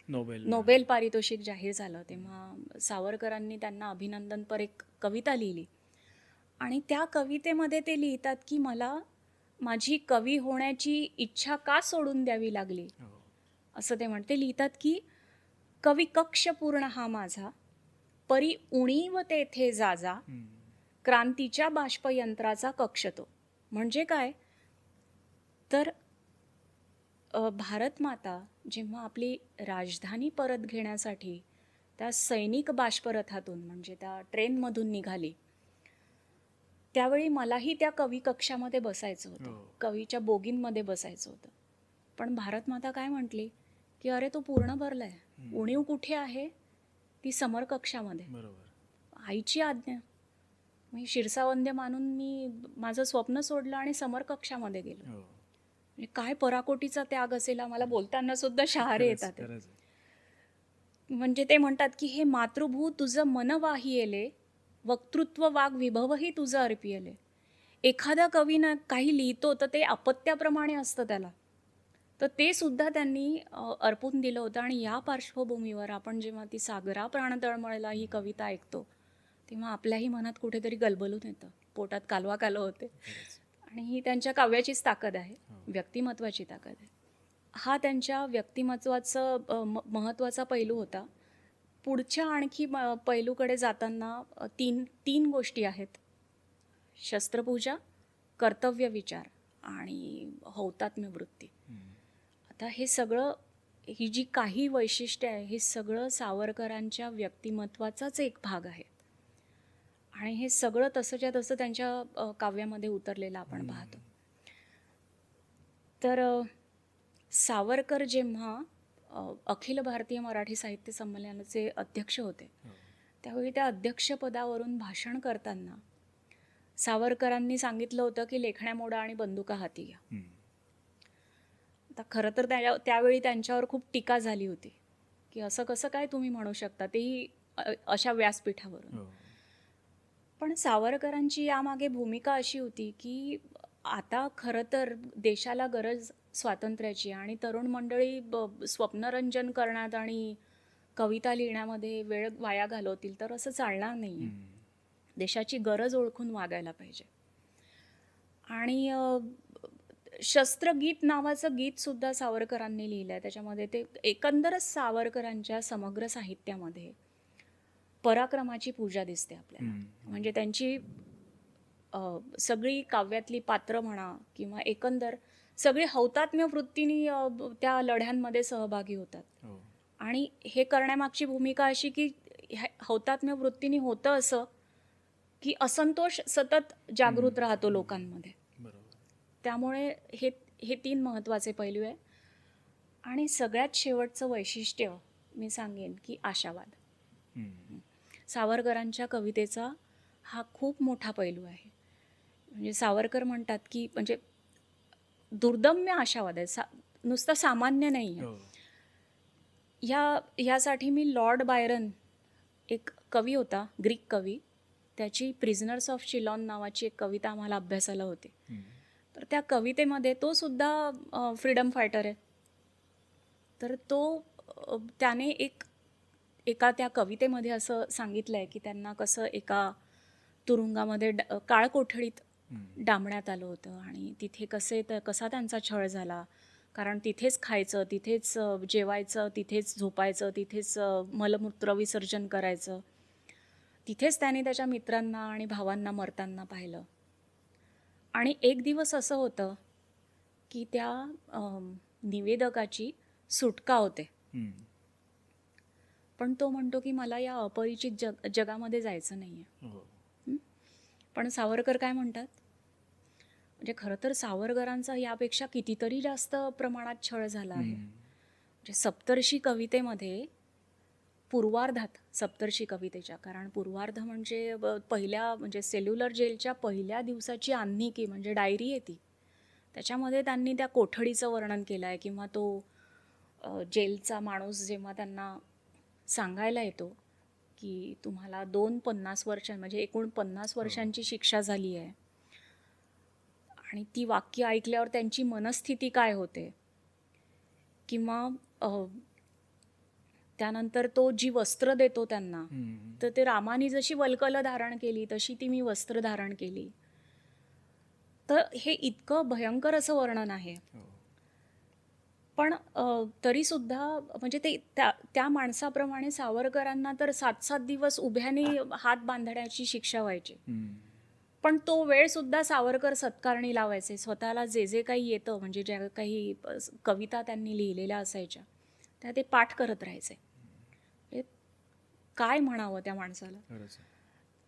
S2: नोबेल पारितोषिक जाहीर झालं तेव्हा सावरकरांनी त्यांना अभिनंदनपर एक कविता लिहिली आणि त्या कवितेमध्ये ते लिहितात की मला माझी कवी होण्याची इच्छा का सोडून द्यावी लागली, असं ते म्हणते. लिहितात की कवी कक्ष पूर्ण हा माझा, परी उणीव तेथे जाजा, क्रांतीच्या बाष्पयंत्राचा कक्ष तो. म्हणजे काय, तर भारत माता जेव्हा आपली राजधानी परत घेण्यासाठी त्या सैनिक बाष्परथातून म्हणजे त्या ट्रेनमधून निघाली त्यावेळी मलाही त्या कवी कक्षामध्ये बसायचं होतं, कवीच्या बोगींमध्ये बसायचं होतं. पण भारत माता काय म्हटली की अरे तो पूर्ण भरलाय, उणीव कुठे आहे, ती समर कक्षामध्ये. आईची आज्ञा. मी शिरसावंद्य मानून मी माझं स्वप्न सोडलं आणि समर कक्षामध्ये गेलो. म्हणजे काय पराकोटीचा त्याग असेल, मला बोलताना सुद्धा शहारे येतात. म्हणजे ते म्हणतात की हे मातृभू तुझं मन वाहियेले, वक्तृत्व वाग विभवही तुझं अर्पियले. एखादा कवीनं काही लिहितो तर ते अपत्याप्रमाणे असतं त्याला. तर ते सुद्धा त्यांनी अर्पून दिलं होतं आणि या पार्श्वभूमीवर आपण जेव्हा ती सागरा प्राण तळमळला ही कविता ऐकतो, तेव्हा आपल्याही मनात कुठेतरी गलबलून येतं. पोटात कालवा कालव होते.
S1: खरंच.
S2: आणि ही त्यांच्या काव्याचीच ताकद आहे,
S1: हो.
S2: व्यक्तिमत्वाची ताकद आहे. हा त्यांच्या व्यक्तिमत्वाचं महत्त्वाचा पैलू होता. पुढच्या आणखी पैलूकडे जाताना तीन तीन गोष्टी आहेत. शस्त्रपूजा, कर्तव्य विचार आणि हौतात्म्य वृत्ती.
S1: हम्म.
S2: आता हे सगळं, ही जी काही वैशिष्ट्य आहे, हे सगळं सावरकरांच्या व्यक्तिमत्वाचाच एक भाग आहे. आणि हे सगळं तसंच्या तसं त्यांच्या काव्यामध्ये उतरलेलं आपण पाहतो. तर सावरकर जेव्हा अखिल भारतीय मराठी साहित्य संमेलनाचे अध्यक्ष होते,
S1: हो.
S2: त्यावेळी त्या अध्यक्षपदावरून भाषण करताना सावरकरांनी सांगितलं होतं की लेखण्या मोडा आणि बंदुका हाती घ्या.
S1: हम्म.
S2: आता खरं तर त्यावेळी त्यांच्यावर खूप टीका झाली होती की असं कसं काय तुम्ही म्हणू शकता, तेही अशा व्यासपीठावरून.
S1: हो.
S2: पण सावरकरांची यामागे भूमिका अशी होती की आता खरं तर देशाला गरज स्वातंत्र्याची आणि तरुण मंडळी स्वप्नरंजन करण्यात आणि कविता लिहिण्यामध्ये वेळ वाया घालवतील तर असं चालणार नाही आहे.
S1: हम्म.
S2: देशाची गरज ओळखून वागायला पाहिजे. आणि शस्त्रगीत नावाचं गीतसुद्धा सावरकरांनी लिहिलं आहे. त्याच्यामध्ये ते एकंदरच सावरकरांच्या समग्र साहित्यामध्ये पराक्रमाची पूजा दिसते आपल्याला.
S1: हम्म.
S2: म्हणजे त्यांची सगळी काव्यातली पात्र म्हणा किंवा एकंदर सगळी हौतात्म्य वृत्तीने त्या लढ्यांमध्ये सहभागी होतात.
S1: हो.
S2: आणि हे करण्यामागची भूमिका अशी की हौतात्म्य वृत्तीने होतं असं की असंतोष सतत जागृत राहतो लोकांमध्ये.
S1: बरोबर.
S2: त्यामुळे हे हे तीन महत्त्वाचे पैलू आहे. आणि सगळ्यात शेवटचं वैशिष्ट्य मी सांगेन की आशावाद.
S1: हम्म.
S2: सावरकरांच्या कवितेचा हा खूप मोठा पैलू आहे. म्हणजे सावरकर म्हणतात की म्हणजे दुर्दम्य आशावाद आहे, नुसतं सामान्य नाही आहे.
S1: हो.
S2: ह्यासाठी मी लॉर्ड बायरन, एक कवी होता, ग्रीक कवी, त्याची प्रिझनर्स ऑफ चिलॉन नावाची एक कविता आम्हाला अभ्यासाला होती.
S1: हम्म.
S2: तर त्या कवितेमध्ये तो सुद्धा फ्रीडम फायटर आहे. तर तो त्याने एका त्या कवितेमध्ये असं सांगितलं आहे की त्यांना कसं एका तुरुंगामध्ये काळ कोठडीत
S1: हम्म.
S2: डांबण्यात आलं होतं आणि तिथे कसा त्यांचा छळ झाला. कारण तिथेच खायचं, तिथेच जेवायचं, तिथेच झोपायचं, तिथेच मलमूत्र विसर्जन करायचं. तिथेच त्याने त्याच्या मित्रांना आणि भावांना मरताना पाहिलं. आणि एक दिवस असं होतं की त्या निवेदकाची सुटका होते.
S1: हम्म.
S2: पण तो म्हणतो की मला या अपरिचित जगामध्ये जायचं नाही आहे.
S1: हो.
S2: पण सावरकर काय म्हणतात, म्हणजे खरं तर सावरकरांचा यापेक्षा कितीतरी जास्त प्रमाणात छळ झाला आहे. म्हणजे सप्तर्षी कवितेमध्ये पूर्वार्धात, सप्तर्षी कवितेच्या, कारण पूर्वार्ध म्हणजे पहिल्या म्हणजे सेल्युलर जेलच्या पहिल्या दिवसाची आन्निकी म्हणजे डायरी आहे ती. त्याच्यामध्ये त्यांनी त्या कोठडीचं वर्णन केलं आहे किंवा तो जेलचा माणूस जेव्हा त्यांना सांगायला येतो की तुम्हाला 50 वर्ष म्हणजे एकूण 50 वर्षांची शिक्षा झाली आहे. आणि ती वाक्य ऐकल्यावर त्यांची मनस्थिती काय होते, किंवा त्यानंतर तो जी वस्त्र देतो त्यांना, तर ते रामानी जशी वल्कलं धारण केली तशी ती मी वस्त्र धारण केली. तर हे इतकं भयंकर असं वर्णन आहे.
S1: हो.
S2: पण तरीसुद्धा म्हणजे ते त्या माणसाप्रमाणे सावरकरांना तर 7-7 दिवस उभ्याने हात बांधण्याची शिक्षा व्हायची. पण तो वेळसुद्धा सावरकर सत्कारणी लावायचे. स्वतःला जे काही येतं म्हणजे ज्या काही कविता त्यांनी लिहिलेल्या असायच्या त्या ते पाठ करत राहायचे. काय म्हणावं त्या माणसाला.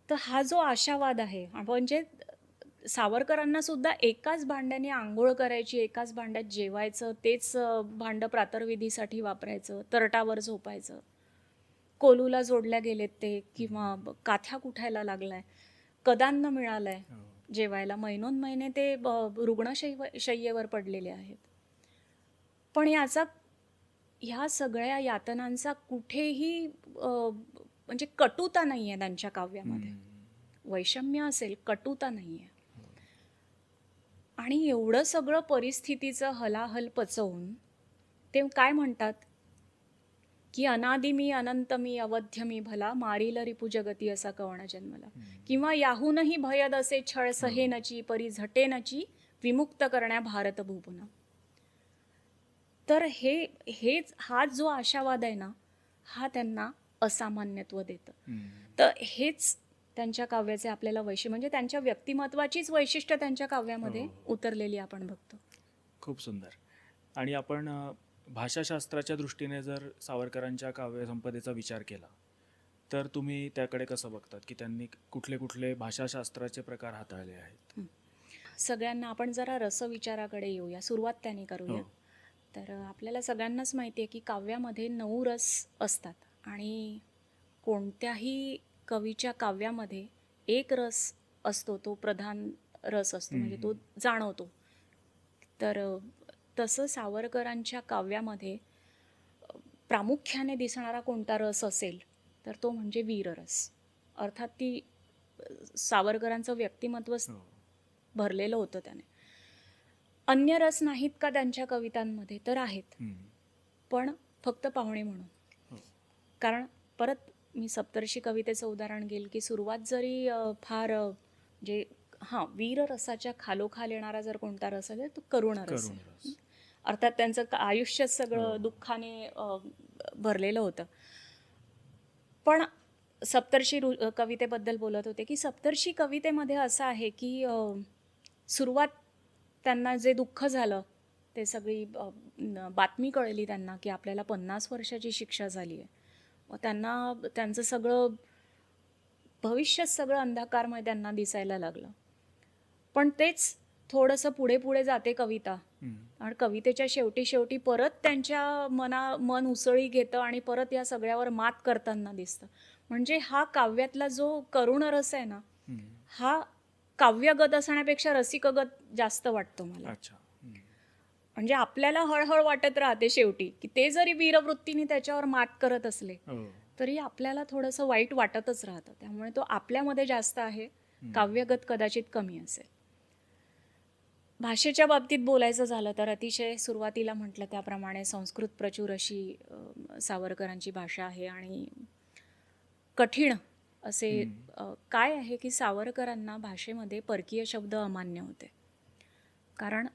S2: तर हा जो आशावाद आहे, म्हणजे सावरकरांना सुद्धा एकाच भांड्याने आंघोळ करायची, एकाच भांड्यात जेवायचं, तेच भांडं प्रातर्विधीसाठी वापरायचं, तरटावर झोपायचं, कोलूला जोडल्या गेलेत ते, किंवा काथ्या कुठायला लागलाय, कदान्न मिळालंय जेवायला, महिनोन महिने ते रुग्णशय्येवर पडलेले आहेत. पण याचा ह्या सगळ्या यातनांचा कुठेही म्हणजे कटुता नाही आहे त्यांच्या काव्यामध्ये. वैषम्य असेल, कटुता नाही आहे. आणि एवढं सगळं परिस्थितीचं हलाहल पचवून ते काय म्हणतात की अनादि मी अनंत मी अवध्य मी भला मारील रिपू जगती असा कवण जन्मला, किंवा याहूनही भयद असे छळ सहेनची परी झटेनची विमुक्त करण्या भारत भूपुना. तर हेच हा जो आशावाद आहे ना, हा त्यांना असामान्यत्व देतं. तर हेच त्यांच्या काव्याचे आपल्याला म्हणजे त्यांच्या व्यक्तिमत्वाचीच वैशिष्ट्य त्यांच्या काव्यामध्ये उतरलेली आपण बघतो.
S1: खूप सुंदर. आणि आपण भाषाशास्त्राच्या दृष्टीने जर सावरकरांच्या काव्यसंपदेचा विचार केला तर तुम्ही त्याकडे कसं बघतात की त्यांनी कुठले कुठले भाषाशास्त्राचे प्रकार हाताळले आहेत?
S2: सगळ्यांना आपण जरा रसविचाराकडे येऊया, सुरुवात त्याने करूया. तर आपल्याला सगळ्यांनाच माहिती आहे की काव्यामध्ये 9 रस असतात आणि कोणत्याही कवीच्या काव्यामध्ये एक रस असतो, तो प्रधान रस असतो, म्हणजे तो जाणवतो. तर तसं सावरकरांच्या काव्यामध्ये प्रामुख्याने दिसणारा कोणता रस असेल तर तो म्हणजे वीररस. अर्थात ती सावरकरांचं व्यक्तिमत्व भरलेलं होतं त्याने. अन्य रस नाहीत का त्यांच्या कवितांमध्ये? तर आहेत, पण फक्त पाहुणे म्हणून. कारण परत मी सप्तर्षी कवितेचं उदाहरण घेईल की सुरुवात जरी फार जे वीर रसाच्या खालोखाल येणारा जर कोणता रस असेल तो करुण रस. अर्थात त्यांचं आयुष्य सगळं दुःखाने भरलेलं होतं. पण सप्तर्षी कवितेबद्दल बोलत होते की सप्तर्षी कवितेमध्ये असं आहे की सुरुवात त्यांना जे दुःख झालं, ते सगळी बातमी कळली त्यांना की आपल्याला 50 वर्षाची शिक्षा झाली आहे. व त्यांना त्यांचं सगळं भविष्य सगळं अंधकारमय त्यांना दिसायला लागलं. पण तेच थोडंसं पुढे पुढे जाते कविता आणि कवितेच्या शेवटी परत त्यांच्या मन उसळी घेतं आणि परत या सगळ्यावर मात करताना दिसतं. म्हणजे हा काव्यातला जो करुण रस आहे ना, हा काव्यगत असण्यापेक्षा रसिकगत जास्त वाटतो मला. म्हणजे आपल्याला हळहळ वाटत राहते शेवटी की ते जरी वीरवृत्तीने त्याच्यावर मात करत असले तरी आपल्याला थोडंसं वाईट वाटतच राहतं. त्यामुळे तो आपल्यामध्ये जास्त आहे, काव्यगत कदाचित कमी असेल. भाषेच्या बाबतीत बोलायचं झालं तर अतिशय सुरुवातीला म्हटलं त्याप्रमाणे संस्कृत प्रचूर अशी सावरकरांची भाषा आहे आणि कठीण असे काय आहे की सावरकरांना भाषेमध्ये परकीय शब्द अमान्य होते. कारण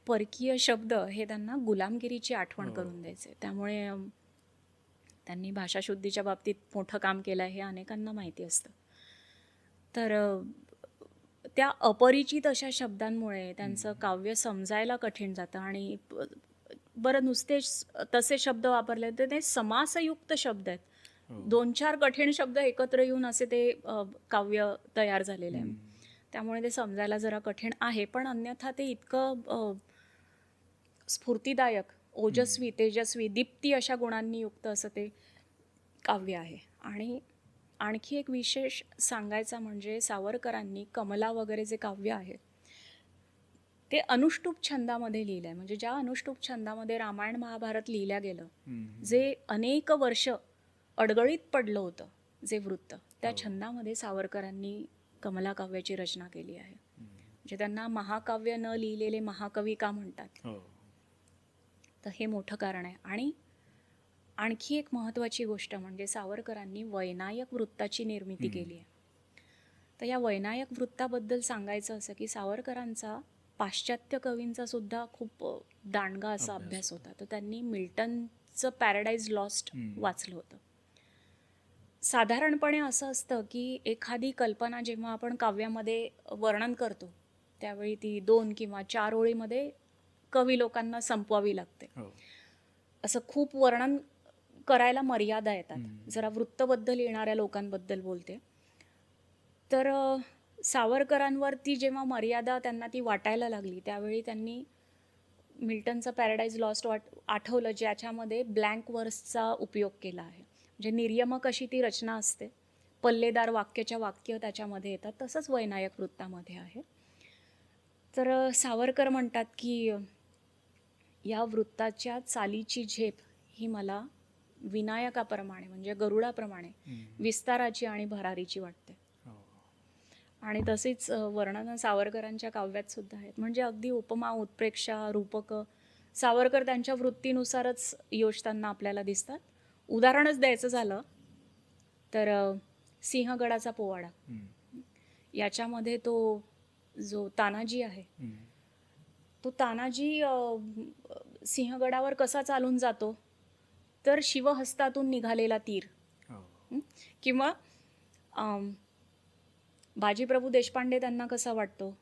S2: परकीय शब्द हे त्यांना गुलामगिरीची आठवण करून द्यायचे. त्यामुळे त्यांनी भाषाशुद्धीच्या बाबतीत मोठं काम केलं हे अनेकांना माहिती असतं. तर त्या अपरिचित अशा शब्दांमुळे त्यांचं काव्य समजायला कठीण जातं. आणि बरं नुसते तसे शब्द वापरले तर ते समासयुक्त शब्द आहेत. 2-4 कठीण शब्द एकत्र येऊन असे ते काव्य तयार झालेलं आहे. त्यामुळे ते समजायला जरा कठीण आहे. पण अन्यथा ते इतकं स्फूर्तिदायक, ओजस्वी, तेजस्वी, दीप्ती अशा गुणांनी युक्त असं ते काव्य आहे. आणि आणखी एक विशेष सांगायचा म्हणजे सावरकरांनी कमला वगैरे जे काव्य आहे ते अनुष्टुप छंदामध्ये लिहिलं आहे. म्हणजे ज्या अनुष्टुप छंदामध्ये रामायण महाभारत लिहिल्या गेलं, जे अनेक वर्ष अडगळीत पडलं होतं जे वृत्त, त्या छंदामध्ये सावरकरांनी कमला काव्याची रचना केली आहे. म्हणजे त्यांना महाकाव्य न लिहिलेले महाकवी का म्हणतात, तर हे मोठं कारण आहे. आणि आणखी एक महत्त्वाची गोष्ट म्हणजे सावरकरांनी वैनायक वृत्ताची निर्मिती केली आहे. तर या वैनायक वृत्ताबद्दल सांगायचं असं की सावरकरांचा पाश्चात्य कवींचा सुद्धा खूप दांडगा असा अभ्यास होता. तर त्यांनी मिल्टनचं पॅराडाईज लॉस्ट वाचलं होतं. साधारणपणे असं असतं की एखादी कल्पना जेव्हा आपण काव्यामध्ये वर्णन करतो त्यावेळी ती 2 किंवा 4 ओळीमध्ये कवी लोकांना संपवावी लागते. असं खूप वर्णन करायला मर्यादा येतात. जरा वृत्तबद्ध लिहिणाऱ्या लोकांबद्दल बोलते. तर सावरकरांवर ती जेव्हा मर्यादा त्यांना ती वाटायला लागली त्यावेळी त्यांनी मिल्टनचं पॅराडाईज लॉस्ट आठवलं, ज्याच्यामध्ये ब्लँक वर्सचा उपयोग केला आहे. म्हणजे निर्यमक अशी ती रचना असते, पल्लेदार वाक्याच्या वाक्य त्याच्यामध्ये येतात, तसंच वैनायक वृत्तामध्ये आहे. तर सावरकर म्हणतात की या वृत्ताच्या चालीची झेप ही मला विनायकाप्रमाणे म्हणजे गरुडाप्रमाणे विस्ताराची आणि भरारीची वाटते.
S1: हो.
S2: आणि तसेच वर्णनं सावरकरांच्या काव्यात सुद्धा आहेत. म्हणजे अगदी उपमा, उत्प्रेक्षा, रूपकं सावरकर त्यांच्या वृत्तीनुसारच योजताना आपल्याला दिसतात. उदाहरणच द्यायचं झालं तर सिंहगडाचा पोवाडा याच्यामध्ये तो जो तानाजी आहे तो तानाजी सिंहगडावर कसा चालून जातो तर शिवहस्तातून निघालेला तीर.
S1: हो.
S2: किंवा बाजीप्रभू देशपांडे त्यांना कसा वाटतो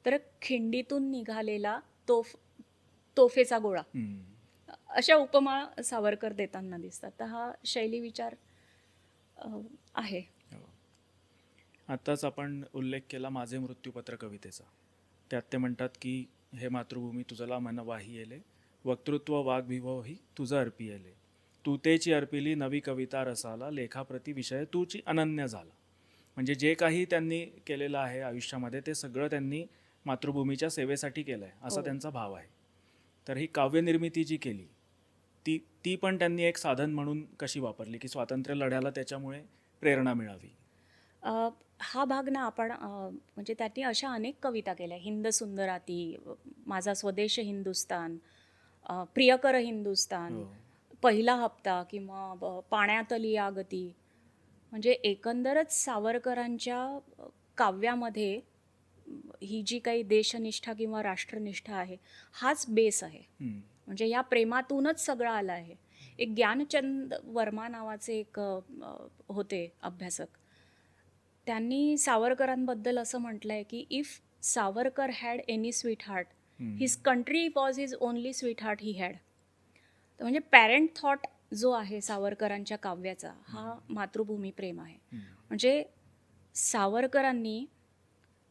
S2: तर खिंडीतून निघालेला तोफेचा गोळा. अशा उपमा सावरकर देताना दिसतात. तर हा शैली विचार आहे.
S1: आत्ताच आपण उल्लेख केला माझे मृत्यूपत्र कवितेचा. त्यात ते म्हणतात की हे मातृभूमी तुझला मन वाही येले, वक्तृत्व वाग्विभवही तुझं अर्पी येले, तू तेची अर्पिली नवी कविता रसाला, लेखाप्रती विषय तूची अनन्य झाला. म्हणजे जे काही त्यांनी केलेलं आहे आयुष्यामध्ये ते सगळं त्यांनी मातृभूमीच्या सेवेसाठी केलं आहे असा त्यांचा भाव आहे. तर ही काव्यनिर्मिती जी केली ती पण त्यांनी एक साधन म्हणून कशी वापरली की स्वातंत्र्य लढ्याला त्याच्यामुळे प्रेरणा मिळावी.
S2: हा भाग ना आपण म्हणजे त्यांनी अशा अनेक कविता केल्या. हिंद सुंदराती, माझा स्वदेश हिंदुस्तान, प्रियकर हिंदुस्तान, पहिला हप्ता किंवा पाण्यातली आगती. म्हणजे एकंदरच सावरकरांच्या काव्यामध्ये ही जी काही देशनिष्ठा किंवा राष्ट्रनिष्ठा आहे हाच बेस आहे. म्हणजे या प्रेमातूनच सगळं आलं आहे. एक ज्ञानचंद वर्मा नावाचे एक होते अभ्यासक, त्यांनी सावरकरांबद्दल असं म्हटलंय की if Savarkar had any sweet heart his country was his only sweet heart he had. तर म्हणजे पॅरेंट थॉट जो आहे सावरकरांच्या काव्याचा हा मातृभूमी प्रेम आहे. म्हणजे सावरकरांनी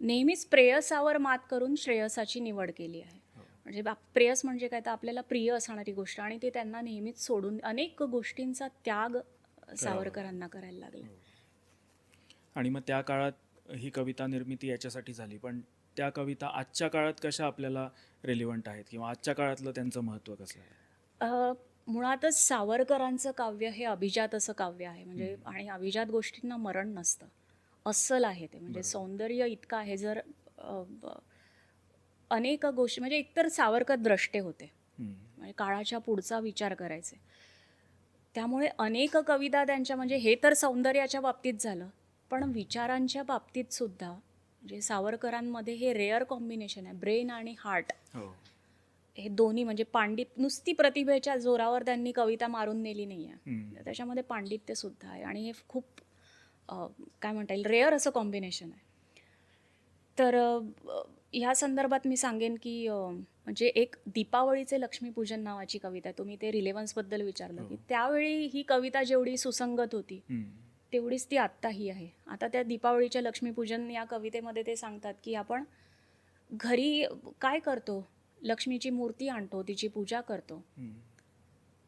S2: नेहमीच प्रेयसावर मात करून श्रेयसाची निवड केली आहे. म्हणजे प्रेयस म्हणजे काय तर आपल्याला प्रिय असणारी गोष्ट, आणि ते त्यांना नेहमीच सोडून अनेक गोष्टींचा त्याग सावरकरांना करायला लागला.
S1: आणि मग त्या काळात ही कविता निर्मिती याच्यासाठी झाली, पण त्या कविता आजच्या काळात कशा आपल्याला रेलिव्हंट आहेत किंवा आजच्या काळातलं त्यांचं महत्त्व कसं आहे?
S2: मुळातच सावरकरांचं काव्य हे अभिजात असं काव्य आहे. म्हणजे आणि अभिजात गोष्टींना मरण नसतं, अस्सल आहे ते. म्हणजे सौंदर्य इतकं आहे. जर अनेक गोष्टी म्हणजे एकतर सावरकर द्रष्टे होते, म्हणजे काळाच्या पुढचा विचार करायचे. त्यामुळे अनेक कविता त्यांच्या म्हणजे हे तर सौंदर्याच्या बाबतीत झालं, पण विचारांच्या बाबतीत सुद्धा म्हणजे सावरकरांमध्ये हे रेअर कॉम्बिनेशन आहे, ब्रेन आणि हार्ट. हे दोन्ही म्हणजे नुसती प्रतिभेच्या जोरावर त्यांनी कविता मारून नेली नाही आहे, त्याच्यामध्ये पांडित्य सुद्धा आहे. आणि हे खूप काय म्हणता येईल रेअर असं कॉम्बिनेशन आहे. तर ह्या संदर्भात मी सांगेन की म्हणजे एक दीपावळीचे लक्ष्मीपूजन नावाची कविता, तुम्ही ते रिलेव्हन्सबद्दल विचारलं की त्यावेळी ही कविता जेवढी सुसंगत होती तेवढीच ती आत्ताही आहे. आता त्या दीपावळीच्या लक्ष्मीपूजन या कवितेमध्ये ते सांगतात की आपण घरी काय करतो, लक्ष्मीची मूर्ती आणतो, तिची पूजा करतो,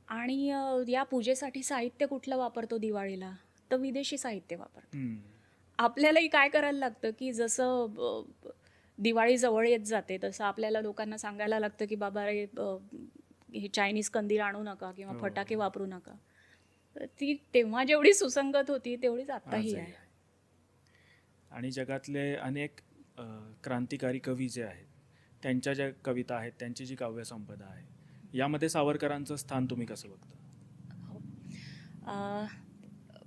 S2: आणि या पूजेसाठी साहित्य कुठलं वापरतो दिवाळीला, तर विदेशी साहित्य वापरतो. आपल्यालाही काय करायला लागतं की जसं दिवाळी जवळ येत जाते तसं आपल्याला लोकांना सांगायला लागतं की बाबा रे हे चायनीज कंदील आणू नका किंवा फटाके वापरू नका. ती तेव्हा जेवढी सुसंगत होती तेवढीच आत्ताही आहे.
S1: आणि जगातले अनेक क्रांतिकारी कवी जे आहेत त्यांच्या ज्या कविता आहेत, त्यांची जी काव्यसंपदा आहे, यामध्ये सावरकरांचं स्थान तुम्ही कसं बघता?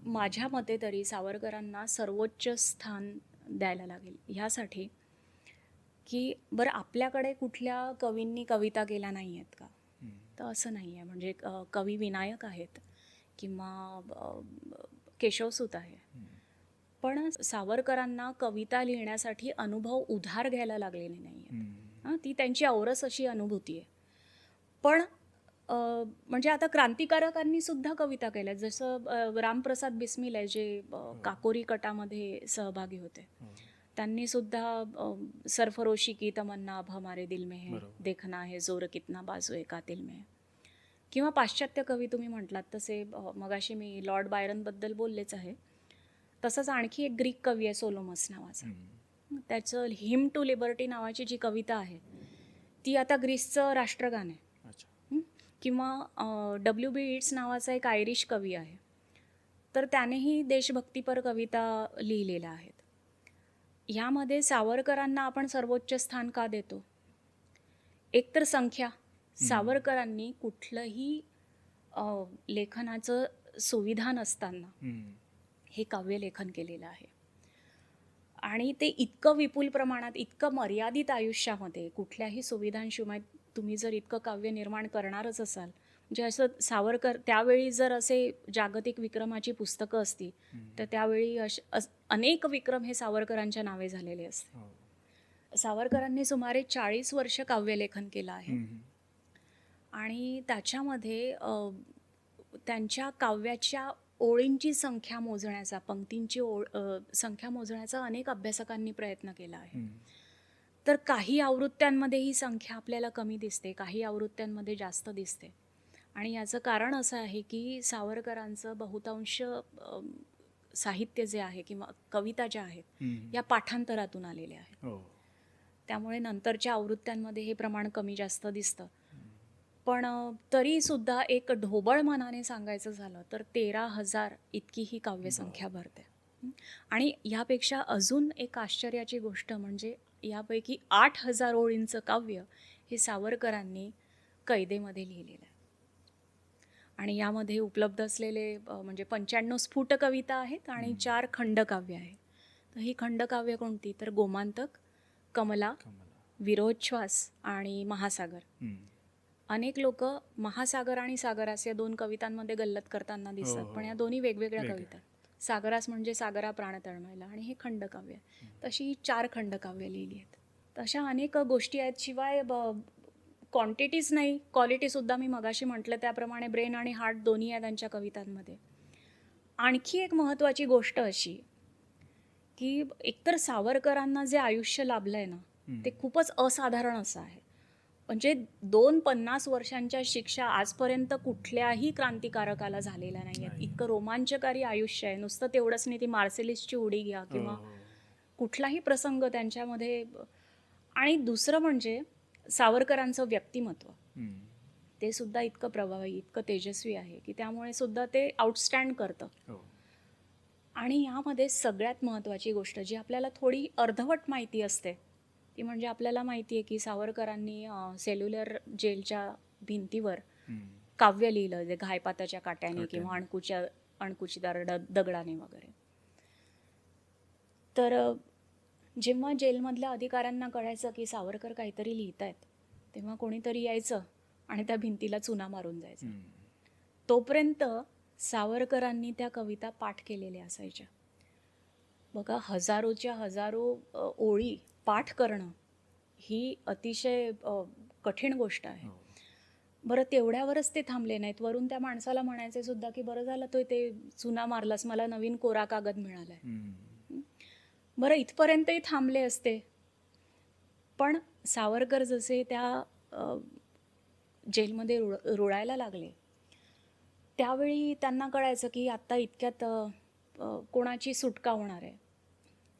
S2: माझ्या मते तरी सावरकरांना सर्वोच्च स्थान द्यायला लागेल ह्यासाठी की बरं आपल्याकडे कुठल्या कवींनी कविता केल्या नाही आहेत का, तर असं नाही आहे. म्हणजे कवी विनायक आहेत किंवा केशवसूत आहे, पण सावरकरांना कविता लिहिण्यासाठी अनुभव उधार घ्यायला लागलेले नाही आहेत. ती त्यांची औरस अशी अनुभूती आहे. पण म्हणजे आता क्रांतिकारकांनी सुद्धा कविता केल्या, जसं रामप्रसाद बिस्मिल आहे जे काकोरी कटामध्ये सहभागी होते, त्यांनी सुद्धा सरफरोशी की तमन्ना अब हमारे दिल में है, देखना है जोर कितना बाजू है कातिल में. किंवा पाश्चात्य कवी तुम्ही म्हटलात तसे मगाशी मी लॉर्ड बायरनबद्दल बोललेच आहे, तसंच आणखी एक ग्रीक कवी आहे सोलोमस नावाचा, त्याचं हिम टू लिबर्टी नावाची जी कविता आहे ती आता ग्रीसचं राष्ट्रगान आहे. किंवा W.B. येट्स नावाचा एक आयरिश कवी आहे, तर त्यानेही देशभक्तीपर कविता लिहिलेल्या आहेत. यामध्ये सावरकरांना आपण सर्वोच्च स्थान का देतो? एकतर संख्या. सावरकरांनी कुठलंही लेखनाचं सुविधा नसताना हे काव्यलेखन केलेलं आहे. आणि ते इतकं विपुल प्रमाणात, इतकं मर्यादित आयुष्यामध्ये, कुठल्याही सुविधांशिवाय तुम्ही जर इतकं काव्य निर्माण करणारच असाल, म्हणजे असं सावरकर त्यावेळी जर असे जागतिक विक्रमाची पुस्तकं असती तर त्यावेळी अनेक विक्रम हे सावरकरांच्या नावे झालेले असते. सावरकरांनी सुमारे 40 वर्ष काव्यलेखन केलं आहे. आणि त्याच्यामध्ये त्यांच्या काव्याच्या ओळींची संख्या मोजण्याचा, पंक्तींची संख्या मोजण्याचा अनेक अभ्यासकांनी प्रयत्न केला आहे. तर काही आवृत्त्यांमध्ये ही संख्या आपल्याला कमी दिसते, काही आवृत्त्यांमध्ये जास्त दिसते. आणि याचं कारण असं आहे की सावरकरांचं बहुतांश साहित्य जे आहे किंवा कविता ज्या आहेत या पाठांतरातून आलेल्या आहेत. त्यामुळे नंतरच्या आवृत्त्यांमध्ये हे प्रमाण कमी जास्त दिसतं. पण तरीसुद्धा एक ढोबळ मनाने सांगायचं झालं तर 13,000 इतकी ही काव्यसंख्या भरते. आणि ह्यापेक्षा अजून एक आश्चर्याची गोष्ट म्हणजे यापैकी 8,000 ओळींचं काव्य हे सावरकरांनी कैदेमध्ये लिहिलेलं आहे. आणि यामध्ये उपलब्ध असलेले म्हणजे 95 स्फुट कविता आहेत आणि 4 खंडकाव्य आहेत. तर ही खंडकाव्य कोणती? तर गोमांतक, कमला, विरोधश्वास आणि महासागर. अनेक लोक महासागर आणि सागरास या 2 कवितांमध्ये गल्लत करताना दिसतात, पण या दोन्ही वेगवेगळ्या कविता. सागरास म्हणजे सागरा प्राण तळमळला आणि हे खंडकाव्य. तशी ही 4 खंडकाव्य लिहिली आहेत. तशा अनेक गोष्टी आहेत. शिवाय क्वांटिटीच नाही, क्वालिटीसुद्धा मी मगाशी म्हटलं त्याप्रमाणे ब्रेन आणि हार्ट दोन्ही आहे त्यांच्या कवितांमध्ये. आणखी एक महत्त्वाची गोष्ट अशी की एकतर सावरकरांना जे आयुष्य लाभलं आहे ना ते खूपच असाधारण असं आहे. म्हणजे 50 वर्षांच्या शिक्षा आजपर्यंत कुठल्याही क्रांतिकारकाला झालेल्या नाही आहेत. इतकं रोमांचकारी आयुष्य आहे. नुसतं तेवढंच नाही, ती मार्सेलिसची उडी घ्या किंवा कुठलाही प्रसंग त्यांच्यामध्ये. आणि दुसरं म्हणजे सावरकरांचं व्यक्तिमत्व, ते सुद्धा इतकं प्रभावी, इतकं तेजस्वी आहे की त्यामुळे सुद्धा ते आउटस्टँड करतं. आणि यामध्ये सगळ्यात महत्त्वाची गोष्ट जी आपल्याला थोडी अर्धवट माहिती असते ती म्हणजे आपल्याला माहिती आहे की सावरकरांनी सेल्युलर जेलच्या भिंतीवर काव्य लिहिलं, जे घायपाताच्या काट्याने किंवा अणकुचीदार दगडाने वगैरे. तर जेव्हा जेलमधल्या अधिकाऱ्यांना कळायचं की सावरकर काहीतरी लिहित आहेत तेव्हा कोणीतरी यायचं आणि त्या भिंतीला चुना मारून जायचं. तोपर्यंत सावरकरांनी त्या कविता पाठ केलेल्या असायच्या. बघा, हजारोच्या हजारो ओळी पाठ करणं ही अतिशय कठीण गोष्ट आहे. बरं, तेवढ्यावरच ते थांबले नाहीत. वरून त्या माणसाला म्हणायचे सुद्धा की बरं झालं तो ते चुना मारलास, मला नवीन कोरा कागद मिळालाय. बरं, इथपर्यंतही थांबले असते. पण सावरकर जसे त्या जेलमध्ये रुळायला लागले त्यावेळी त्यांना कळायचं की आत्ता इतक्यात कोणाची सुटका होणार आहे.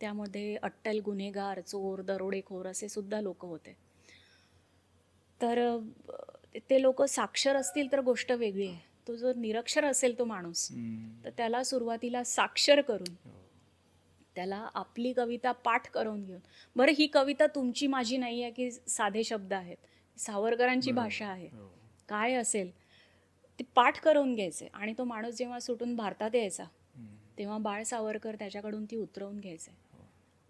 S2: त्यामध्ये अट्टल गुन्हेगार, चोर, दरोडेखोर असे सुद्धा लोक होते. तर ते लोक साक्षर असतील तर गोष्ट वेगळी आहे. तो जर निरक्षर असेल तो माणूस तर त्याला सुरुवातीला साक्षर करून त्याला आपली कविता पाठ करून घेऊन, बरं ही कविता तुमची माझी नाही आहे की साधे शब्द आहेत, सावरकरांची भाषा आहे, काय असेल ते पाठ करून घ्यायचे. आणि तो माणूस जेव्हा सुटून भारतात यायचा तेव्हा बाळ सावरकर त्याच्याकडून ती उतरवून घ्यायचे.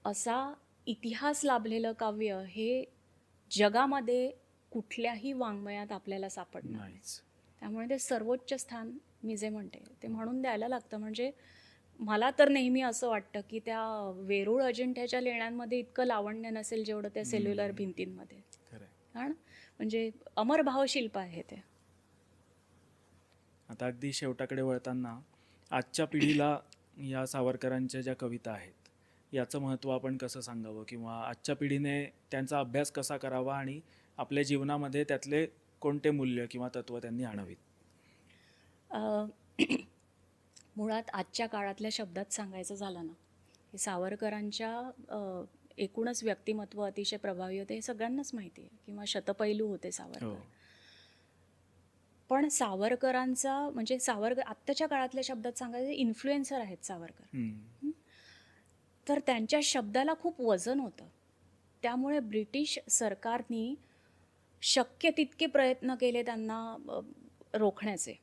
S2: असा इतिहास लाभलेलं काव्य हे जगामध्ये कुठल्याही वाङ्मयात आपल्याला सापडणार नाही. त्यामुळे ते सर्वोच्च स्थान मी जे म्हणते ते म्हणून द्यायला लागतं. म्हणजे मला तर नेहमी असं वाटतं की त्या वेरूळ अजिंठ्याच्या लेण्यांमध्ये इतकं लावण्य नसेल जेवढं त्या सेल्युलर भिंतींमध्ये. कारण म्हणजे अमर भावशिल्प आहे ते.
S1: आता अगदी शेवटाकडे वळताना आजच्या पिढीला या सावरकरांच्या ज्या कविता आहेत याचं महत्त्व आपण कसं सांगावं किंवा आजच्या पिढीने त्यांचा अभ्यास कसा करावा आणि आपल्या जीवनामध्ये त्यातले कोणते मूल्य किंवा तत्त्व त्यांनी आणावीत?
S2: मुळात आजच्या काळातल्या शब्दात सांगायचं झालं ना, हे सावरकरांच्या एकूणच व्यक्तिमत्व अतिशय प्रभावी होते हे सगळ्यांनाच माहिती आहे, किंवा शतपैलू होते सावरकर. पण सावरकरांचा म्हणजे सावरकर आत्ताच्या काळातल्या शब्दात सांगायचं इन्फ्लुएन्सर आहेत सावरकर.
S1: हम्म.
S2: तर त्यांच्या शब्दाला खूप वजन होतं. त्यामुळे ब्रिटिश सरकारनी शक्य तितके प्रयत्न केले त्यांना रोखण्याचे.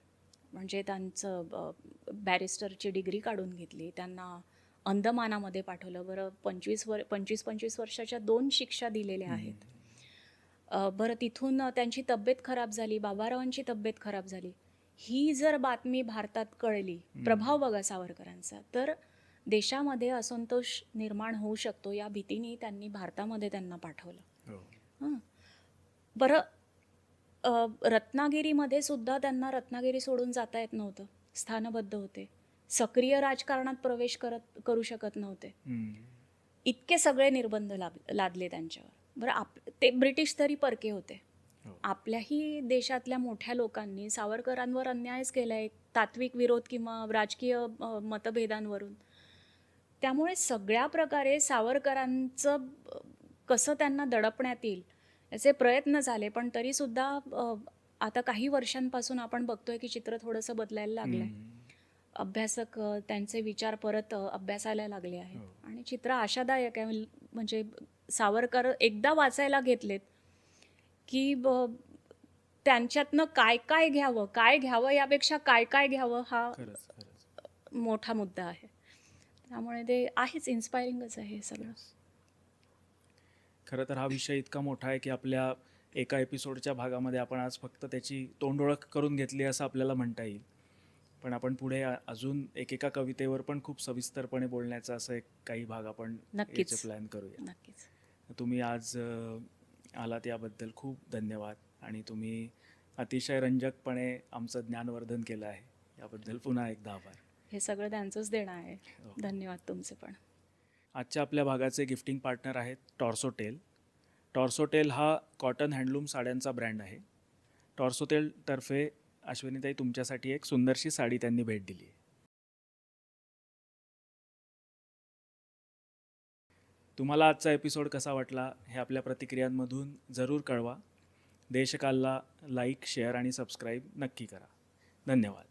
S2: म्हणजे त्यांचं बॅरिस्टरची डिग्री काढून घेतली, त्यांना अंदमानामध्ये पाठवलं. बरं 25 वर्षाच्या 2 शिक्षा दिलेल्या आहेत. बरं तिथून त्यांची तब्येत खराब झाली, बाबारावांची तब्येत खराब झाली. ही जर बातमी भारतात कळली, प्रभाव बघा सावरकरांचा, तर देशामध्ये असंतोष निर्माण होऊ शकतो या भीतीने त्यांनी भारतामध्ये त्यांना पाठवलं.
S1: हो.
S2: हं. बरं रत्नागिरीमध्ये सुद्धा त्यांना रत्नागिरी सोडून जाता येत नव्हतं, स्थानबद्ध होते, सक्रिय राजकारणात प्रवेश करू शकत नव्हते. इतके सगळे निर्बंध लादले त्यांच्यावर. बरं ते ब्रिटिश तरी परके होते.
S1: हो.
S2: आपल्याही देशातल्या मोठ्या लोकांनी सावरकरांवर अन्यायच केलाय, तात्विक विरोध किंवा राजकीय मतभेदांवरून. त्यामुळे सगळ्या प्रकारे सावरकरांचं कसं त्यांना दडपण्यात येईल याचे प्रयत्न झाले. पण तरीसुद्धा आता काही वर्षांपासून आपण बघतोय की चित्र थोडंसं बदलायला लागलंय. अभ्यासक त्यांचे विचार परत अभ्यासायला लागले आहेत. आणि चित्र आशादायक आहे. म्हणजे सावरकर एकदा वाचायला घेतलेत की त्यांच्यातनं काय काय घ्यावं यापेक्षा काय घ्यावं हा मोठा मुद्दा आहे. त्यामुळे ते आहेच, इन्स्पायरिंगच आहे हे सगळं.
S1: खरं तर हा विषय इतका मोठा आहे की आपल्या एका एपिसोडच्या भागामध्ये आपण आज फक्त त्याची तोंडओळख करून घेतली असं आपल्याला म्हणता येईल. पण आपण पुढे अजून एकेका कवितेवर पण खूप सविस्तरपणे बोलण्याचा असं एक काही भाग आपण याचे प्लॅन करूया.
S2: नक्कीच.
S1: तुम्ही आज आलात याबद्दल खूप धन्यवाद. आणि तुम्ही अतिशय रंजकपणे आमचं ज्ञानवर्धन केलं आहे, याबद्दल पुन्हा एकदा आभार.
S2: हे सगळं त्यांचंच देणं आहे. धन्यवाद तुमचे पण.
S1: आजच्या आपल्या भागाचे गिफ्टिंग पार्टनर आहेत टॉर्सोटेल. टॉर्सोटेल हा कॉटन हँडलूम साड्यांचा ब्रँड आहे. टॉर्सोटेलतर्फे अश्विनीताई तुमच्यासाठी एक सुंदरशी साडी त्यांनी भेट दिली आहे. तुम्हाला आजचा एपिसोड कसा वाटला हे आपल्या प्रतिक्रियांमधून जरूर कळवा. देशकालला लाईक, शेअर आणि सबस्क्राईब नक्की करा. धन्यवाद.